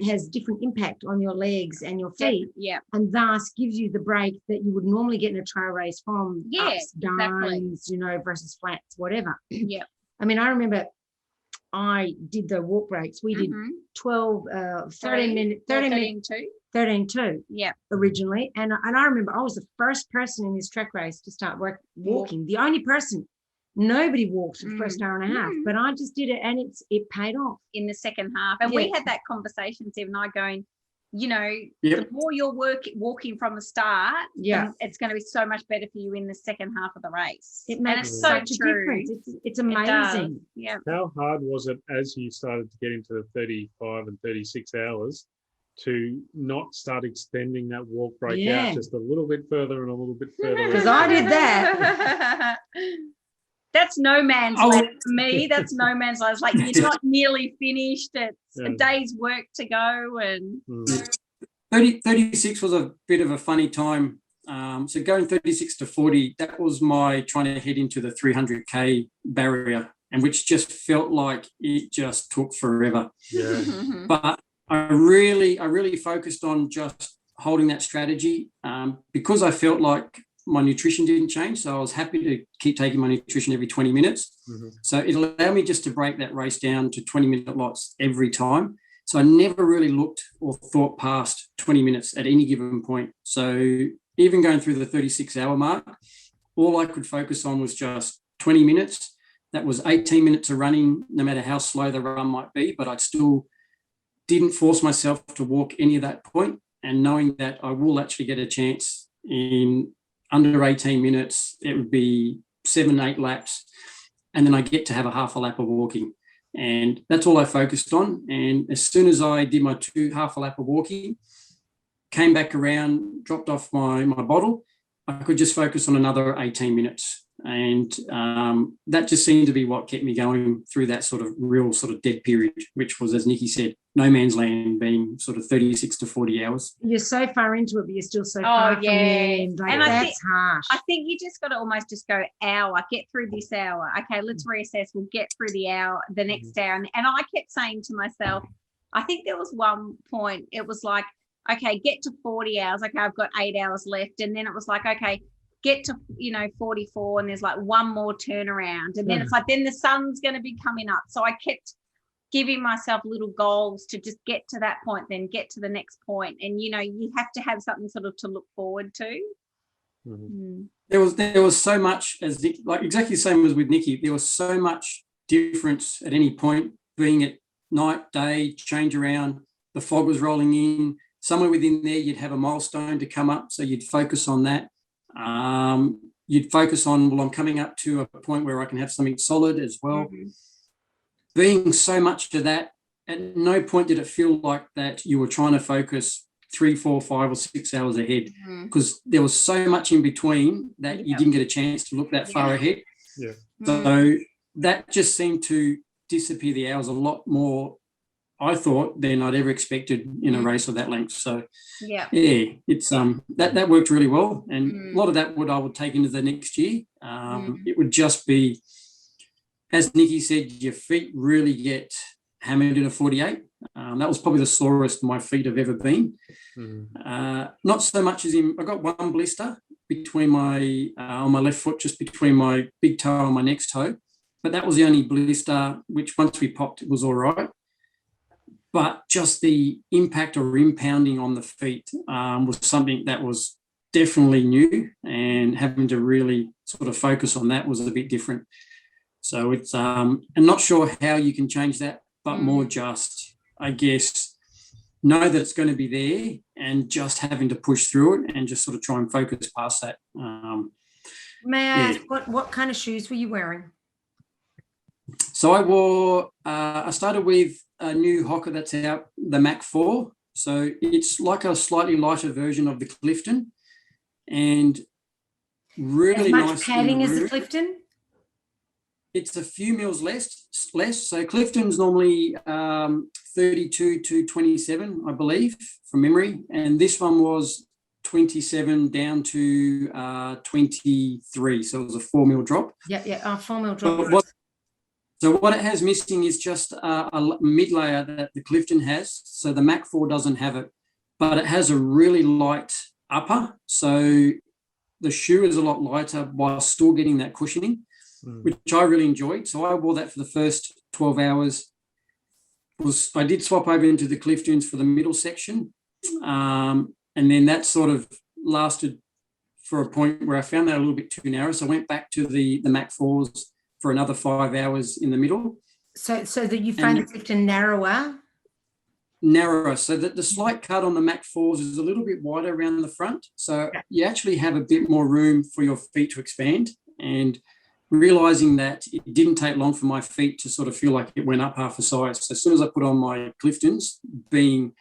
has different impact on your legs and your feet, and thus gives you the break that you would normally get in a trail race from ups, downs, versus flats, whatever. Yeah. I mean, I remember I did the walk breaks. We did 13 minutes, 13-2 originally. And I remember I was the first person in this track race to start walking, the only person. Nobody walked for the first hour and a half, but I just did it, and it paid off in the second half. And we had that conversation, Steve and I, going, the more you're walking from the start, it's going to be so much better for you in the second half of the race. It makes such a difference. It's amazing. Yeah. How hard was it as you started to get into the 35 and 36 hours to not start extending that walk break out just a little bit further and a little bit further? Because I did that. That's no man's land for me. That's no man's land. It's like you're not nearly finished. It's a day's work to go. And 36 was a bit of a funny time. So going 36 to 40, that was my trying to head into the 300K barrier, and which just felt like it just took forever. Yeah. But I really focused on just holding that strategy because I felt like my nutrition didn't change. So I was happy to keep taking my nutrition every 20 minutes. So it allowed me just to break that race down to 20-minute lots every time. So I never really looked or thought past 20 minutes at any given point. So even going through the 36-hour mark, all I could focus on was just 20 minutes. That was 18 minutes of running, no matter how slow the run might be, but I still didn't force myself to walk any of that point, and knowing that I will actually get a chance in under 18 minutes, it would be 7-8 laps, and then I get to have a half a lap of walking. And that's all I focused on. And as soon as I did my half a lap of walking, came back around, dropped off my bottle, I could just focus on another 18 minutes. And that just seemed to be what kept me going through that sort of real sort of dead period, which was, as Nikki said, no man's land, being sort of 36 to 40 hours. You're so far into it, but you're still so far from the end. Like, and that's harsh. I think you just got to almost just go hour, get through this hour. Okay, let's reassess. We'll get through the hour, the next hour. And I kept saying to myself, I think there was one point, it was like, okay, get to 40 hours. Okay, I've got 8 hours left. And then it was like, okay, get to 44, and there's like one more turnaround, and then it's like, then the sun's going to be coming up. So I kept giving myself little goals to just get to that point, then get to the next point. And you have to have something sort of to look forward to. There was so much, as like exactly the same as with Nikki, there was so much difference at any point, being it night, day, change around, the fog was rolling in, somewhere within there you'd have a milestone to come up, so you'd focus on that. You'd focus on, well, I'm coming up to a point where I can have something solid as well. Being so much to that, at no point did it feel like that you were trying to focus 3, 4, 5 or 6 hours ahead, because there was so much in between that you didn't get a chance to look that far ahead. So that just seemed to disappear the hours a lot more, I thought, than I'd ever expected in a race of that length. So it's that worked really well, and a lot of that I would take into the next year. It would just be, as Nikki said, your feet really get hammered in a 48. That was probably the sorest my feet have ever been. Not so much as I got one blister between on my left foot, just between my big toe and my next toe. But that was the only blister, which once we popped, it was all right. But just the impact or impounding on the feet was something that was definitely new, and having to really sort of focus on that was a bit different. So it's, I'm not sure how you can change that, but more just, I guess, know that it's going to be there and just having to push through it and just sort of try and focus past that. May I ask, what kind of shoes were you wearing? So I started with a new Hoka that's out, the Mach 4. So it's like a slightly lighter version of the Clifton, and really as much nice padding as the Clifton? It's a few mils less. So Clifton's normally 32 to 27, I believe, from memory. And this one was 27 down to 23. So it was a 4 mil drop. Yeah, 4 mil drop. So what it has missing is just a mid layer that the Clifton has. So the Mach 4 doesn't have it, but it has a really light upper. So the shoe is a lot lighter while still getting that cushioning, which I really enjoyed. So I wore that for the first 12 hours. I did swap over into the Cliftons for the middle section. And then that sort of lasted for a point where I found that a little bit too narrow. So I went back to the Mach 4s for another 5 hours in the middle. So that you found the Clifton narrower? Narrower. So that the slight cut on the Mach 4s is a little bit wider around the front. So you actually have a bit more room for your feet to expand. And realizing that it didn't take long for my feet to sort of feel like it went up half a size. So as soon as I put on my Cliftons, being,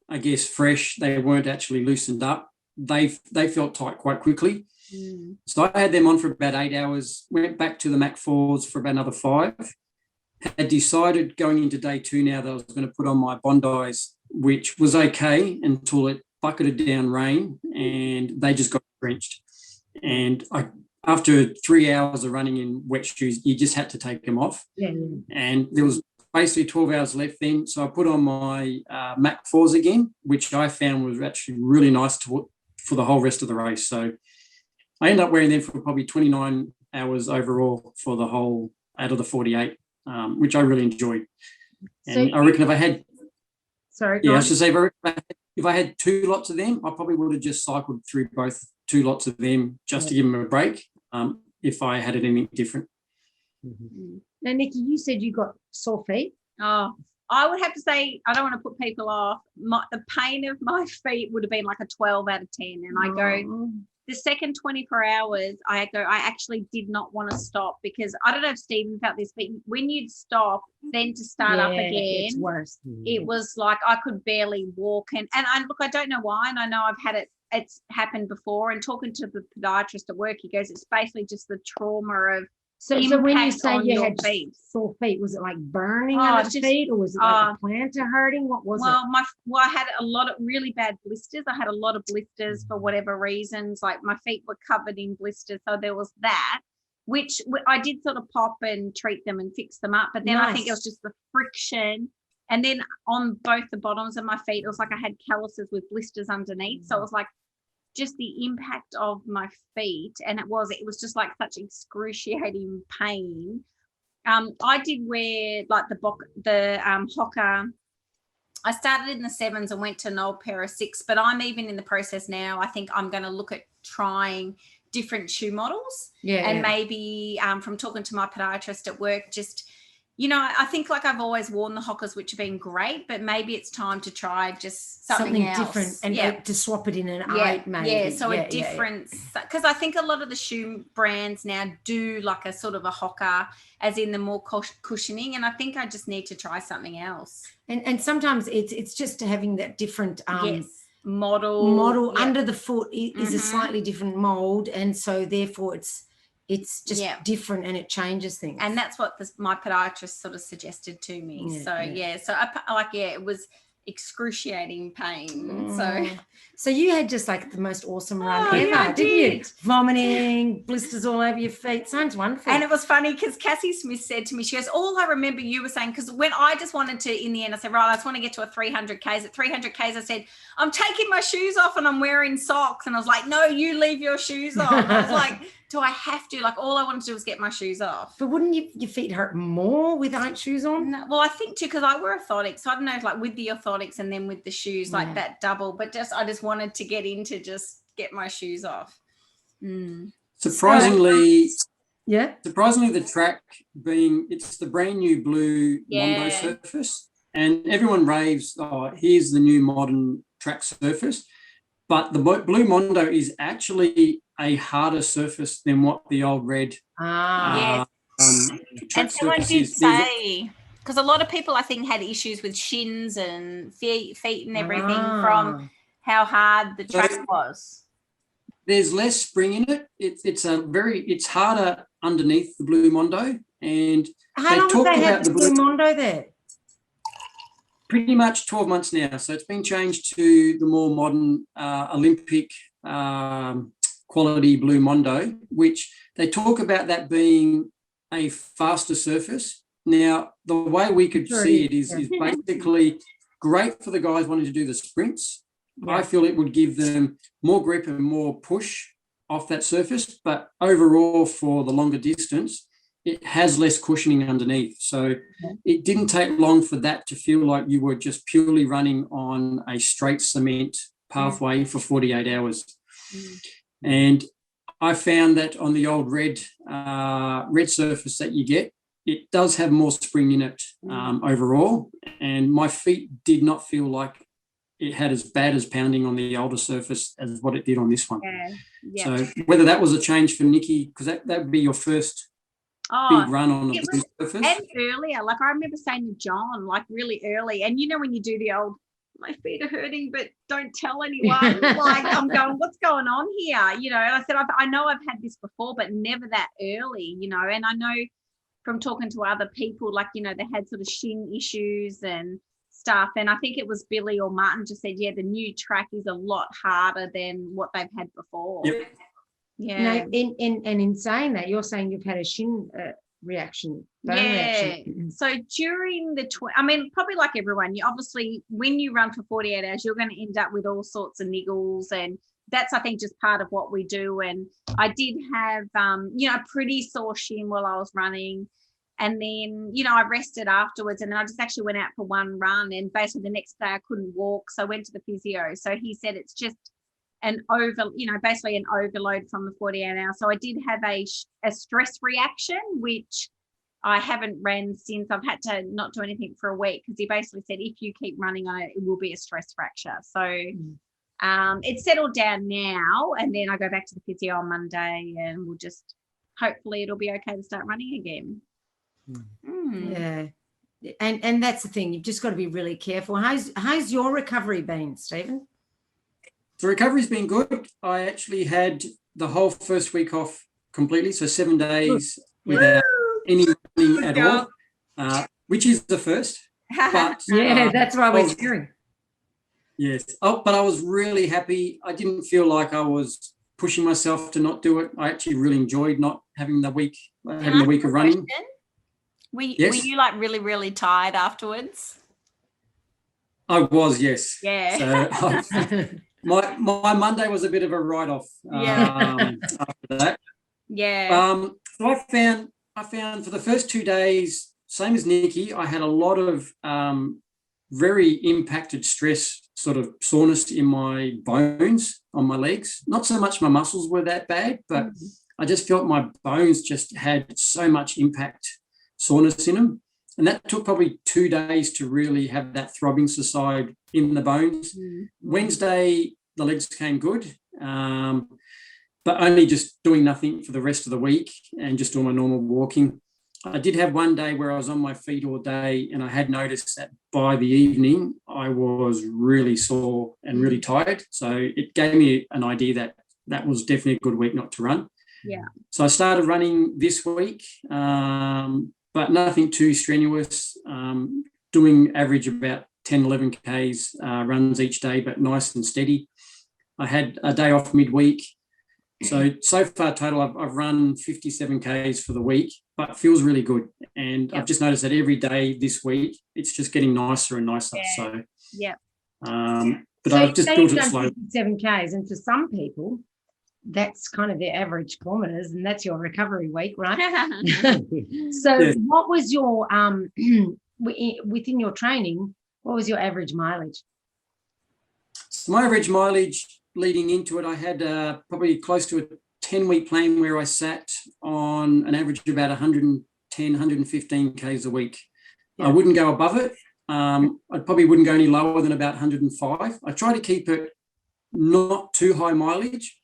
I guess, fresh, they weren't actually loosened up. They felt tight quite quickly. So I had them on for about 8 hours, went back to the Mach 4s for about another 5. Had decided going into day 2 now that I was going to put on my Bondis, which was okay until it bucketed down rain and they just got drenched. And after 3 hours of running in wet shoes, you just had to take them off. And there was basically 12 hours left then. So I put on my Mach 4s again, which I found was actually really nice for the whole rest of the race. So I ended up wearing them for probably 29 hours overall for the whole out of the 48, which I really enjoyed. And so I reckon if I had, I was to say, if I had 2 lots of them, I probably would have just cycled through both 2 lots of them just to give them a break if I had it anything different. Now, Nikki, you said you got sore feet. Oh, I would have to say, I don't want to put people off. The pain of my feet would have been like a 12 out of 10. And I go, the second 24 hours, I actually did not want to stop because I don't know if Stephen felt this, but when you'd stop, then to start up again, it's worse. It was like I could barely walk. And look, I don't know why. And I know I've had it. It's happened before. And talking to the podiatrist at work, he goes, it's basically just the trauma of So when you say you had sore feet, was it like burning on the feet, or was it like the plantar hurting? What was it? Well, I had a lot of really bad blisters. I had a lot of blisters for whatever reasons. Like my feet were covered in blisters, so there was that, which I did sort of pop and treat them and fix them up. But then I think it was just the friction, and then on both the bottoms of my feet, it was like I had calluses with blisters underneath. So it was like just the impact of my feet, and it was just like such excruciating pain. I did wear like the Hoka. I started in the 7s and went to an old pair of 6, but I'm even in the process now. I think I'm going to look at trying different shoe models, and maybe from talking to my podiatrist at work, just I think like I've always worn the Hokas, which have been great, but maybe it's time to try just something else. Different and to swap it in an 8 maybe. Yeah, so a difference, because I think a lot of the shoe brands now do like a sort of a Hoka, as in the more cushioning, and I think I just need to try something else. And sometimes it's just having that different model under the foot is a slightly different mold, and so therefore it's just different and it changes things. And that's what my podiatrist sort of suggested to me. So I excruciating pain. So you had just like the most awesome run ever, yeah, didn't you? Vomiting, blisters all over your feet. Sounds wonderful. And it was funny because Cassie Smith said to me, she goes, all I remember you were saying, because when I just wanted to, in the end, I said, right, I just want to get to a 300 Ks. At 300 Ks, I said, I'm taking my shoes off and I'm wearing socks. And I was like, no, you leave your shoes on. I was like, do I have to? Like, all I wanted to do was get my shoes off. But wouldn't your feet hurt more without shoes on? No, well, I think too, because I wear orthotics. So I don't know if like with the orthotics and then with the shoes, like that double. But I just wanted to get into just get my shoes off. Surprisingly, surprisingly, the track it's the brand new blue Mondo surface, and everyone raves, oh, here's the new modern track surface. But the blue Mondo is actually a harder surface than what the old red yes. And someone did say, because a lot of people I think had issues with shins and feet and everything from how hard the track was. There's less spring in it. It's harder underneath the blue Mondo. And how long have they had the blue Mondo there? Pretty much 12 months now. So it's been changed to the more modern Olympic quality blue Mondo, which they talk about that being a faster surface. Now, the way we could see it is basically great for the guys wanting to do the sprints. Yeah. I feel it would give them more grip and more push off that surface, but overall for the longer distance, it has less cushioning underneath. So it didn't take long for that to feel like you were just purely running on a straight cement pathway for 48 hours. And I found that on the old red surface that you get, it does have more spring in it overall. And my feet did not feel like it had as bad as pounding on the older surface as what it did on this one. So whether that was a change for Nikki, because that would be your first big run on a blue surface. And earlier, like I remember saying to John, like really early, and you know when you do the old, my feet are hurting, but don't tell anyone. Like I'm going, what's going on here? You know, and I said, I know I've had this before, but never that early, you know, and I know from talking to other people, like, you know, they had sort of shin issues and stuff. And I think it was Billy or Martin just said, the new track is a lot harder than what they've had before. Yep. Yeah. No, in saying that, you're saying you've had a shin reaction. Reaction. So during the, I mean, probably like everyone, you obviously, when you run for 48 hours, you're going to end up with all sorts of niggles. And that's, I think, just part of what we do. And I did have, you know, a pretty sore shin while I was running. And then, you know, I rested afterwards and then I just actually went out for one run and basically the next day I couldn't walk. So I went to the physio. So he said it's just basically an overload from the 48 hours. So I did have a stress reaction, which I haven't ran since. I've had to not do anything for a week because he basically said, if you keep running on it, it will be a stress fracture. So it's settled down now. And then I go back to the physio on Monday and we'll just, hopefully it'll be okay to start running again. Yeah. And that's the thing. You've just got to be really careful. How's your recovery been, Stephen? The recovery's been good. I actually had the whole first week off completely, so 7 days without any running at all, which is the first. But that's why we're cheering. Yes. Oh, but I was really happy. I didn't feel like I was pushing myself to not do it. I actually really enjoyed not having the week, having the week of running. Were you like really, really tired afterwards? I was, yes. Yeah. So my Monday was a bit of a write-off after that. Yeah. So I found for the first 2 days, same as Nikki, I had a lot of very impacted stress, sort of soreness in my bones on my legs. Not so much my muscles were that bad, but I just felt my bones just had so much impact, soreness in them. And that took probably 2 days to really have that throbbing subside in the bones. Wednesday, the legs came good, but only just doing nothing for the rest of the week and just doing my normal walking. I did have one day where I was on my feet all day and I had noticed that by the evening I was really sore and really tired. So it gave me an idea that was definitely a good week not to run. Yeah. So I started running this week, but nothing too strenuous, doing average about 10, 11 Ks runs each day, but nice and steady. I had a day off midweek. So far total, I've run 57 Ks for the week, but feels really good. And I've just noticed that every day this week, it's just getting nicer and nicer. So, but I've just built it slowly. 57 Ks, and for some people, that's kind of their average kilometres, and that's your recovery week, right? So what was your, within your training, what was your average mileage? So my average mileage leading into it, I had probably close to a 10-week plan where I sat on an average of about 110, 115 Ks a week. Yeah. I wouldn't go above it. I probably wouldn't go any lower than about 105. I try to keep it not too high mileage,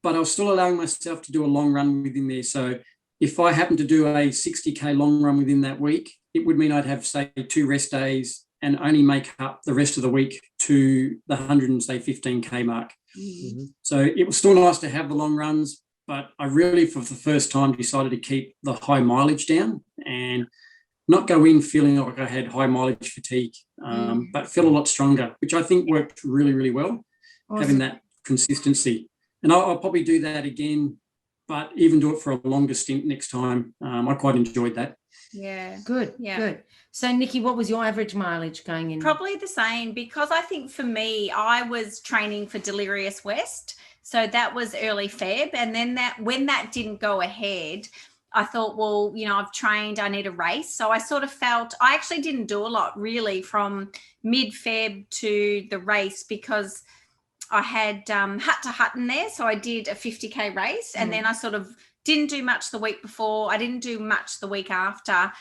but I was still allowing myself to do a long run within there. So if I happen to do a 60K long run within that week, it would mean I'd have, say, 2 rest days and only make up the rest of the week to the 115K mark. Mm-hmm. So it was still nice to have the long runs, but I really, for the first time, decided to keep the high mileage down and not go in feeling like I had high mileage fatigue, but feel a lot stronger, which I think worked really, really well, having that consistency. And I'll probably do that again, but even do it for a longer stint next time. I quite enjoyed that. Yeah. Good. So, Nikki, what was your average mileage going in? Probably the same, because I think for me, I was training for Delirious West. So that was early Feb. And then when that didn't go ahead, I thought, well, I've trained, I need a race. So I sort of felt, I actually didn't do a lot really from mid-Feb to the race, because I had Hut to Hut in there. So I did a 50K race, and then I sort of didn't do much the week before. I didn't do much the week after.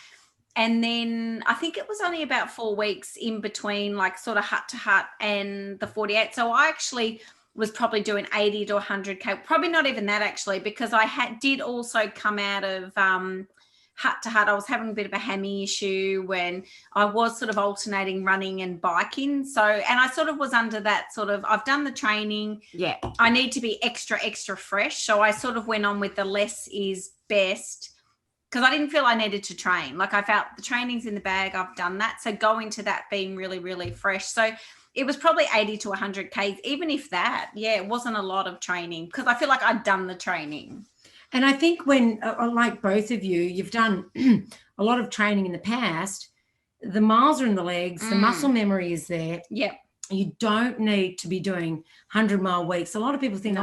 And then I think it was only about 4 weeks in between, like sort of Hut to Hut and the 48. So I actually was probably doing 80 to 100K, probably not even that actually, because I did also come out of Hut to Hut. I was having a bit of a hammy issue when I was sort of alternating running and biking. So, and I sort of was under that sort of, I've done the training. Yeah. I need to be extra fresh. So I sort of went on with the less is best, because I didn't feel I needed to train. Like I felt the training's in the bag, I've done that. So going to that being really, really fresh. So it was probably 80 to 100K, even if that, it wasn't a lot of training, because I feel like I'd done the training. And I think when, like both of you, you've done a lot of training in the past, the miles are in the legs, the muscle memory is there. Yep. You don't need to be doing 100-mile weeks. A lot of people think,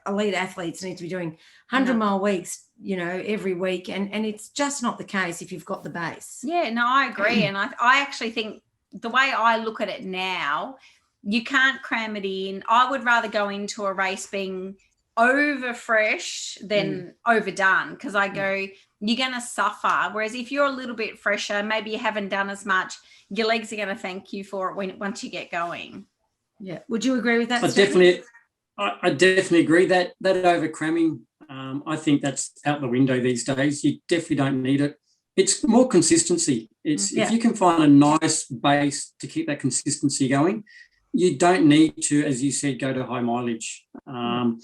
elite athletes need to be doing 100-mile weeks, every week. And it's just not the case if you've got the base. Yeah, no, I agree. And I actually think the way I look at it now, you can't cram it in. I would rather go into a race being over fresh than overdone, because I go, you're going to suffer. Whereas if you're a little bit fresher, maybe you haven't done as much, your legs are going to thank you for it once you get going. Yeah. Would you agree with that? I definitely agree that over cramming, I think that's out the window these days. You definitely don't need it. It's more consistency. It's if you can find a nice base to keep that consistency going, you don't need to, as you said, go to high mileage. I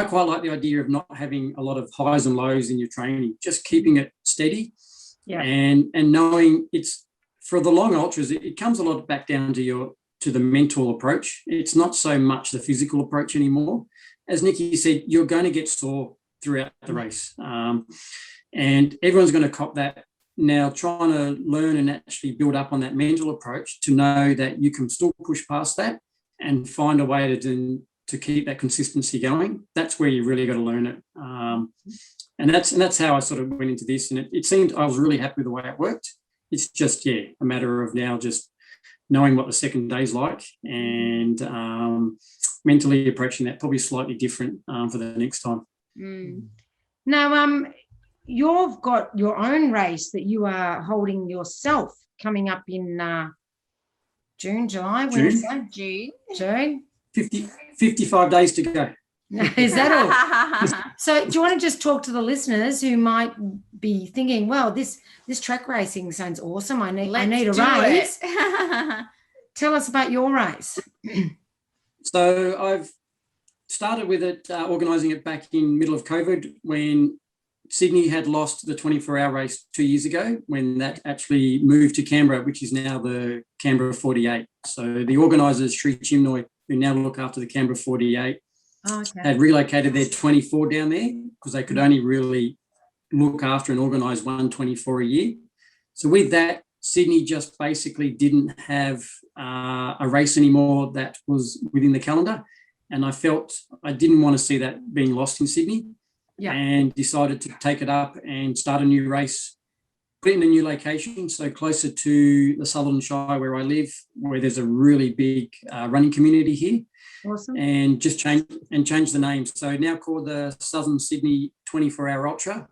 quite like the idea of not having a lot of highs and lows in your training, just keeping it steady. Yeah. And knowing it's for the long ultras, it comes a lot back down to the mental approach. It's not so much the physical approach anymore. As Nikki said, you're going to get sore throughout the race. And everyone's going to cop that. Now, trying to learn and actually build up on that mental approach to know that you can still push past that and find a way to keep that consistency going. That's where you really got to learn it. And that's how I sort of went into this. And it seemed I was really happy with the way it worked. It's just, a matter of now just knowing what the second day's like and mentally approaching that probably slightly different for the next time. Now, you've got your own race that you are holding yourself coming up in June, July? June. 55 days to go. Is that all? So do you want to just talk to the listeners who might be thinking, well, this track racing sounds awesome. I need a race. Tell us about your race. So I've started with it, organising it back in middle of COVID when Sydney had lost the 24-hour race 2 years ago when that actually moved to Canberra, which is now the Canberra 48. So the organisers, Sri Chimnoy, who now look after the Canberra 48, had relocated their 24 down there because they could only really look after and organise 124 a year. So with that, Sydney just basically didn't have a race anymore that was within the calendar. And I felt I didn't want to see that being lost in Sydney. Yeah. And decided to take it up and start a new race, put it in a new location, so closer to the Southern Shire where I live, where there's a really big running community here. Awesome. And just change the name. So now called the Southern Sydney 24-Hour Ultra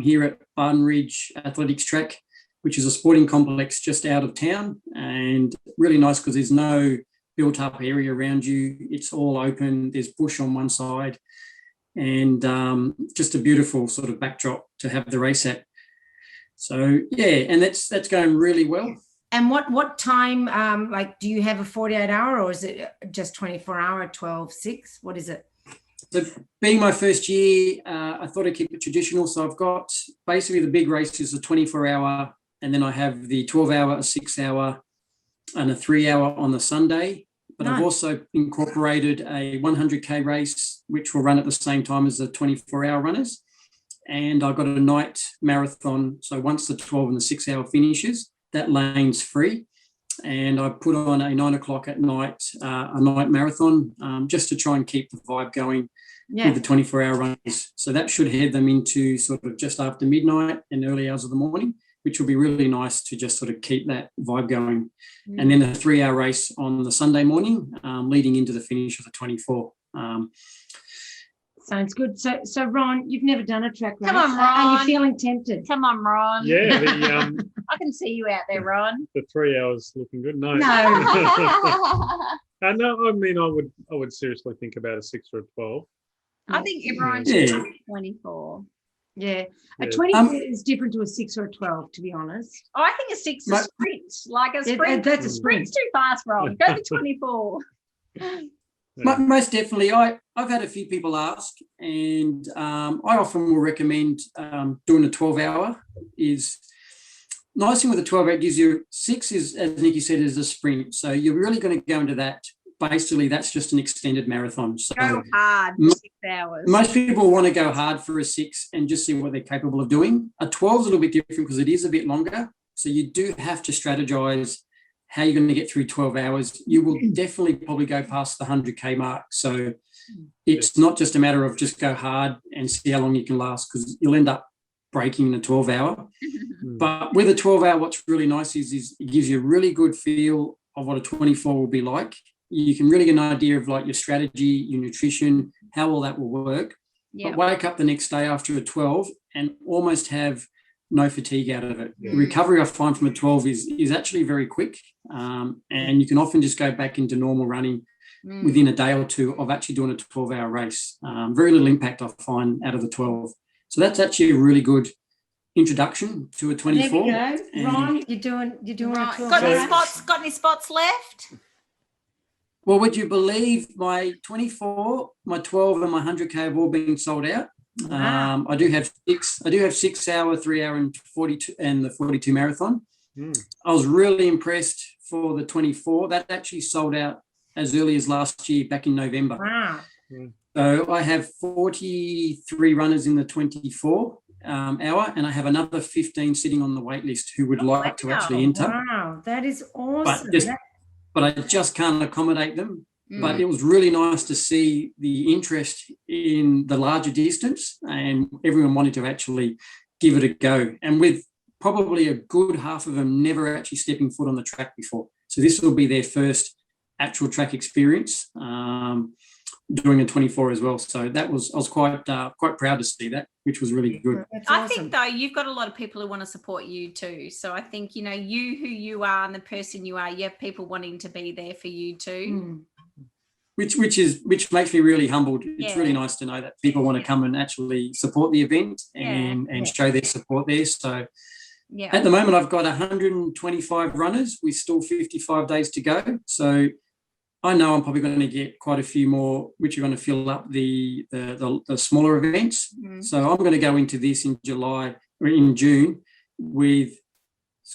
here at Barton Ridge Athletics Track, which is a sporting complex just out of town, and really nice because there's no built-up area around you. It's all open. There's bush on one side. And just a beautiful sort of backdrop to have the race at. So yeah, and that's going really well. And what time? Like, do you have a 48-hour or is it just 24-hour? 12/6? What is it? So being my first year, I thought I'd keep it traditional. So I've got basically the big race is a 24-hour, and then I have the 12-hour, a 6-hour, and a 3-hour on the Sunday. But I've also incorporated a 100K race, which will run at the same time as the 24-hour runners. And I've got a night marathon. So once the 12 and the 6-hour finishes, that lane's free. And I put on a 9 o'clock at night, a night marathon, just to try and keep the vibe going with the 24-hour runners. So that should head them into sort of just after midnight and early hours of the morning, which will be really nice to just sort of keep that vibe going. And then a 3-hour race on the Sunday morning, leading into the finish of the 24. Sounds good. So Ron, you've never done a track race. Come on, Ron. Are you feeling tempted? Come on, Ron. Yeah, I can see you out there, Ron. the 3 hours looking good. No. No, I mean, I would seriously think about a 6 or a 12. I think everyone should do 24. Yeah. A 24 is different to a 6 or a 12, to be honest. Oh, I think a 6 is a sprint. Like a sprint. That's a sprint. Sprint's too fast, Ron. Go to 24. Most definitely. I've had a few people ask, and I often will recommend doing a 12-hour. Is nice thing with a 12-hour gives you 6 is, as Nikki said, is a sprint. So you're really going to go into that. Basically, that's just an extended marathon. So go hard for 6 hours. Most people want to go hard for a 6 and just see what they're capable of doing. A 12 is a little bit different because it is a bit longer. So you do have to strategize how you're going to get through 12 hours. You will definitely probably go past the 100K mark. So it's not just a matter of just go hard and see how long you can last, because you'll end up breaking in a 12-hour. But with a 12-hour, what's really nice is it gives you a really good feel of what a 24 will be like. You can really get an idea of like your strategy, your nutrition, how all that will work. But wake up the next day after a 12 and almost have no fatigue out of it. The recovery I find from a 12 is actually very quick, and you can often just go back into normal running within a day or two of actually doing a 12-hour race. Very little impact I find out of the 12. So that's actually a really good introduction to a 24. There we go. Ron, you're doing Right. a 12 Got any hour. spots? Got any spots left? Well, would you believe my 24, my 12 and my 100K have all been sold out. Wow. I do have 6-hour, 3-hour and 42 and the 42 marathon. I was really impressed for the 24. That actually sold out as early as last year, back in November. Wow. So I have 43 runners in the 24 hour, and I have another 15 sitting on the wait list who would like to actually enter. Wow, that is awesome. But I just can't accommodate them. But it was really nice to see the interest in the larger distance, and everyone wanted to actually give it a go. And with probably a good half of them never actually stepping foot on the track before. So this will be their first actual track experience, doing a 24 as well. So I was quite proud to see that, which was really good. That's I awesome. think, though, you've got a lot of people who want to support you too. So I think, you who you are and the person you are, you have people wanting to be there for you too. Which makes me really humbled. It's really nice to know that people want to come and actually support the event and show their support there. So at the moment, I've got 125 runners with still 55 days to go. So I know I'm probably going to get quite a few more, which are going to fill up the smaller events. So I'm going to go into this in July or in June with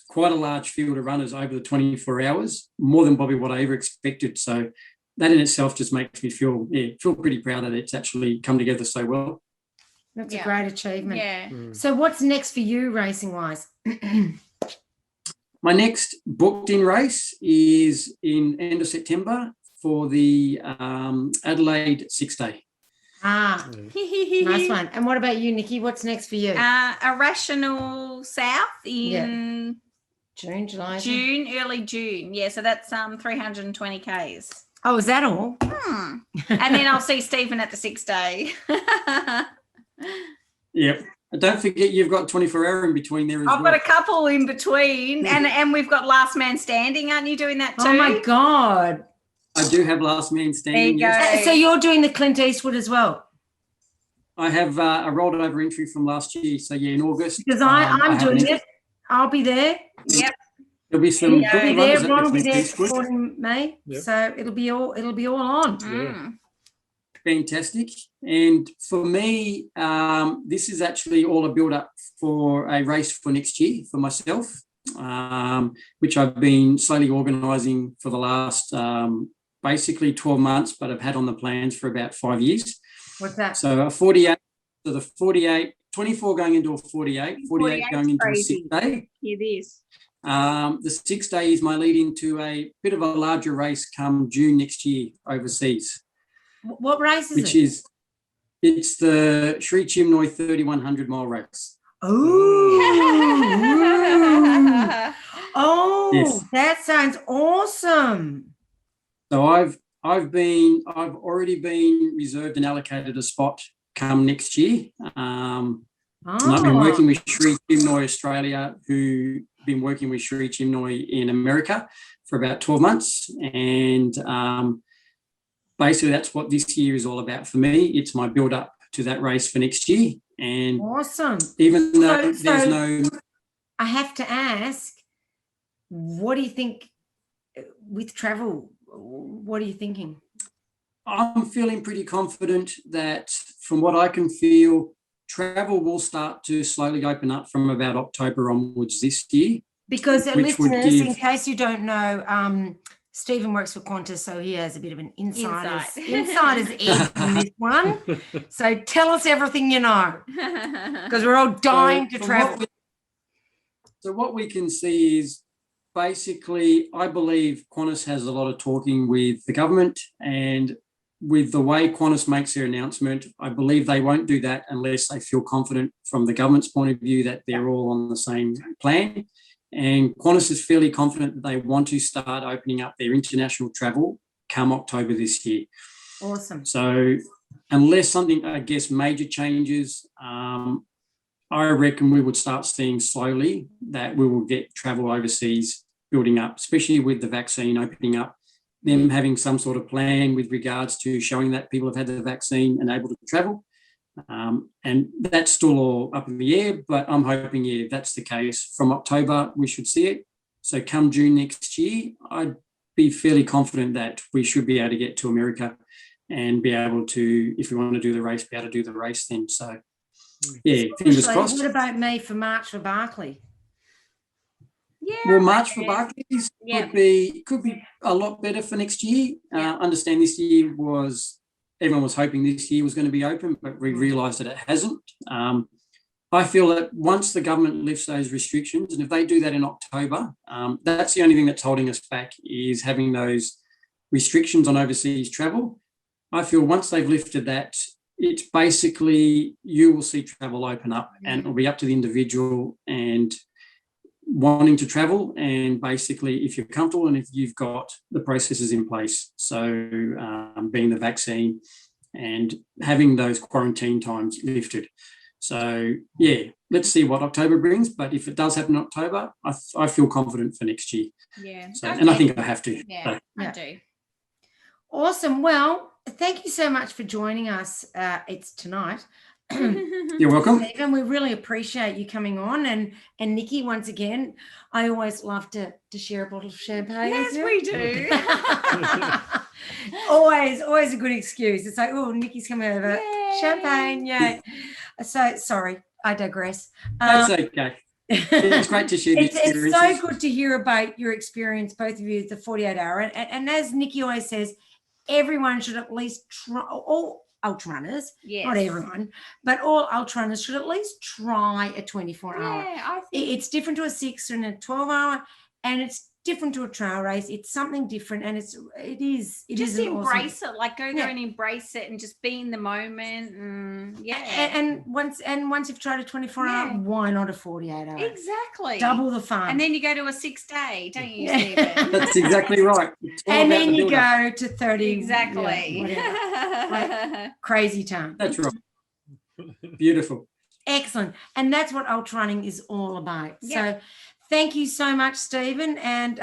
quite a large field of runners over the 24 hours, more than probably what I ever expected. So that in itself just makes me feel pretty proud that it's actually come together so well. That's a great achievement. Yeah. So what's next for you racing wise? My next booked in race is in end of September for the Adelaide 6-day. Nice one. And what about you, Nikki? What's next for you? A Rational South in June, early June. Yeah, so that's 320 Ks. Oh, is that all? And then I'll see Stephen at the 6-day. Yep. Don't forget you've got 24-hour in between there as well. I've got a couple in between, and we've got Last Man Standing. Aren't you doing that too? Oh my God! I do have Last Man Standing. There you go. So you're doing the Clint Eastwood as well? I have a rolled over entry from last year. So yeah, in August. Because I'm doing it. I'll be there. Yep. There'll be some I'll be good there. runners at Ron will the be Clint there Eastwood. supporting me. Yep. So it'll be all on. Yeah. Fantastic. And for me, this is actually all a build up for a race for next year for myself, which I've been slowly organising for the last basically 12 months, but I've had on the plans for about 5 years. What's that? So a 48, so the 48, 24 going into a 48 going into a 6-day. Hear this. The 6-day is my lead into a bit of a larger race come June next year overseas. What race is it? It's the Sri Chinmoy 3,100 mile race. Oh, Yes. that sounds awesome. So I've already been reserved and allocated a spot come next year. I've been working with Sri Chinmoy Australia, who been working with Sri Chinmoy in America for about 12 months. And basically that's what this year is all about for me. It's my build up to that race for next year. And Awesome. even though there's no... I have to ask, what do you think with travel? What are you thinking? I'm feeling pretty confident that from what I can feel, travel will start to slowly open up from about October onwards this year. Because listeners, in case you don't know, Stephen works for Qantas, so he has a bit of an insider's edge on this one. So tell us everything you know, because we're all dying to travel. So what we can see is basically, I believe Qantas has a lot of talking with the government, and with the way Qantas makes their announcement, I believe they won't do that unless they feel confident from the government's point of view that they're all on the same plan. And Qantas is fairly confident that they want to start opening up their international travel come October this year. Awesome. So unless something, I guess, major changes, I reckon we would start seeing slowly that we will get travel overseas building up, especially with the vaccine opening up, them having some sort of plan with regards to showing that people have had the vaccine and able to travel. And that's still all up in the air, but I'm hoping, that's the case. From October, we should see it. So come June next year, I'd be fairly confident that we should be able to get to America and be able to, if we want to do the race, be able to do the race then. So, fingers crossed. What about me for March for Barclay? Yeah. Well, March for Barclays could be a lot better for next year. Understand this year everyone was hoping this year was going to be open, but we realised that it hasn't. I feel that once the government lifts those restrictions, and if they do that in October, that's the only thing that's holding us back is having those restrictions on overseas travel. I feel once they've lifted that, it's basically you will see travel open up, and it'll be up to the individual and wanting to travel, and basically if you're comfortable and if you've got the processes in place, so being the vaccine and having those quarantine times lifted. So let's see what October brings, but if it does happen in October, I feel confident for next year. And I think I have to. I do. Awesome. Well, thank you so much for joining us. It's tonight. You're welcome. Stephen, we really appreciate you coming on, and Nikki, once again, I always love to share a bottle of champagne. Yes, we do. Always a good excuse. It's like, oh, Nikki's coming over. Yay. Champagne, yay. So sorry, I digress. That's okay. It's great to share the experiences. It's so good to hear about your experience, both of you, the 48-hour. And as Nikki always says, everyone should at least try, all ultra runners, not everyone, but all ultra runners should at least try a 24-hour. Yeah, I think It's different to a 6 and a 12-hour, and it's different to a trail race. It's something different, and it is just embrace awesome. it. Like go there and embrace it, and just be in the moment. And once you've tried a 24-hour, why not a 48-hour? Exactly. Double the fun. And then you go to a 6-day, don't you, Stephen? That's exactly right. And then you go to 30. Exactly. Like, crazy time. That's right. Beautiful. Excellent. And that's what ultra running is all about. Yeah. So thank you so much, Stephen, and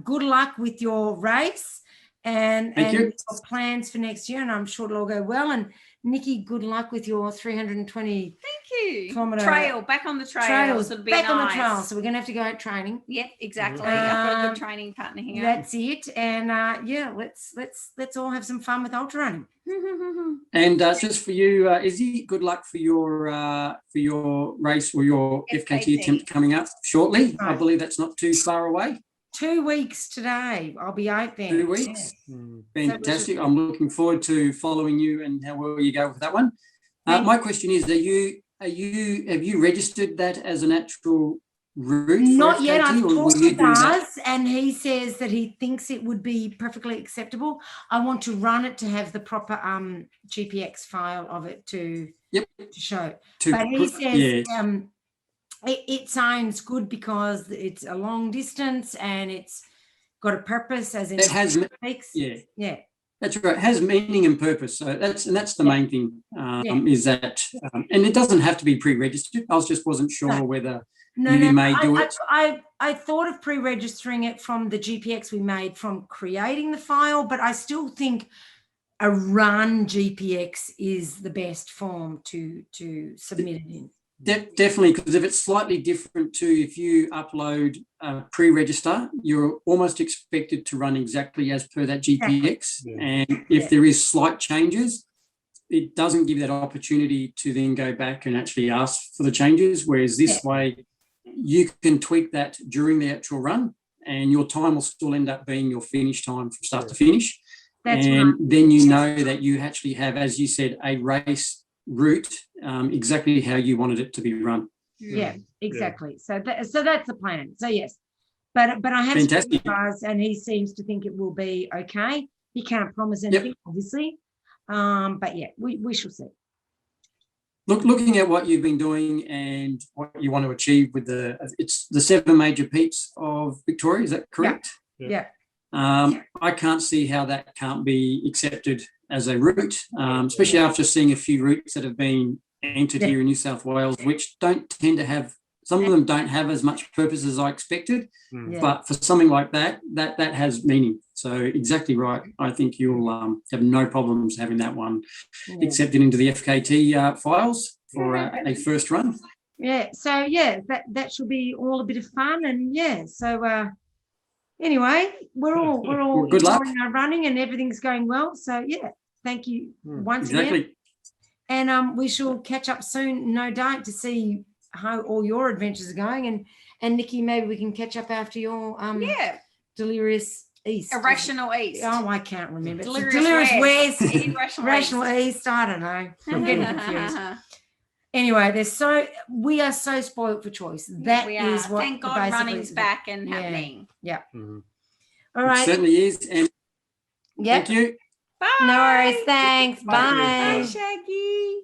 good luck with your race and your plans for next year. And I'm sure it'll all go well. And Nikki, good luck with your 320 kilometre trail. Back on the trails. It'll be back on the nice. trail. So we're going to have to go out training. Yep, exactly. I've got a good training partner here. That's it. And let's all have some fun with ultra running. And just for you, Izzy, good luck for your race or your FKT attempt coming up shortly. Right. I believe that's not too far away. 2 weeks today. I'll be out there. 2 weeks. Yeah. Fantastic. I'm looking forward to following you and how well you go with that one. My question is, have you registered that as an actual route? Not yet. I've talked to Buzz, and he says that he thinks it would be perfectly acceptable. I want to run it to have the proper GPX file of it to show. But he says it sounds good because it's a long distance and it's got a purpose, as in it has. Yeah. That's right. It has meaning and purpose. So that's the main thing. Is that, and it doesn't have to be pre-registered. I wasn't sure whether. You may do it. I thought of pre-registering it from the GPX we made from creating the file, but I still think a run GPX is the best form to submit it in. Definitely, because if it's slightly different to if you upload pre-register, you're almost expected to run exactly as per that GPX. Yeah. And if there is slight changes, it doesn't give that opportunity to then go back and actually ask for the changes, whereas this way you can tweak that during the actual run and your time will still end up being your finish time from start to finish. Then you know that you actually have, as you said, a race route exactly how you wanted it to be run. Yeah, exactly. So that's the plan. So yes, but I have spoken to Buzz and he seems to think it will be okay. He can't promise anything, obviously, but yeah, we shall see. Looking at what you've been doing and what you want to achieve with it's the 7 major peaks of Victoria, is that correct? Yeah. I can't see how that can't be accepted as a route, especially after seeing a few routes that have been entered here in New South Wales, which don't tend to have, some of them don't have as much purpose as I expected, but for something like that has meaning. So exactly right. I think you'll have no problems having that one accepted into the FKT files for a first run. Yeah. So that should be all a bit of fun, and so anyway, we're all good luck. Our running and everything's going well. So thank you once again. And we shall catch up soon, no doubt, to see how all your adventures are going. And Nikki, maybe we can catch up after your delirious east. Irrational east. Oh, I can't remember. Delirious west. Irrational east. I don't know. I'm getting confused. Anyway, we are so spoiled for choice. That is what. Thank God running's back and happening. Yeah. Mm-hmm. All right. It certainly is. And thank you. Bye. No worries. Thanks. Bye. Bye, Shaggy.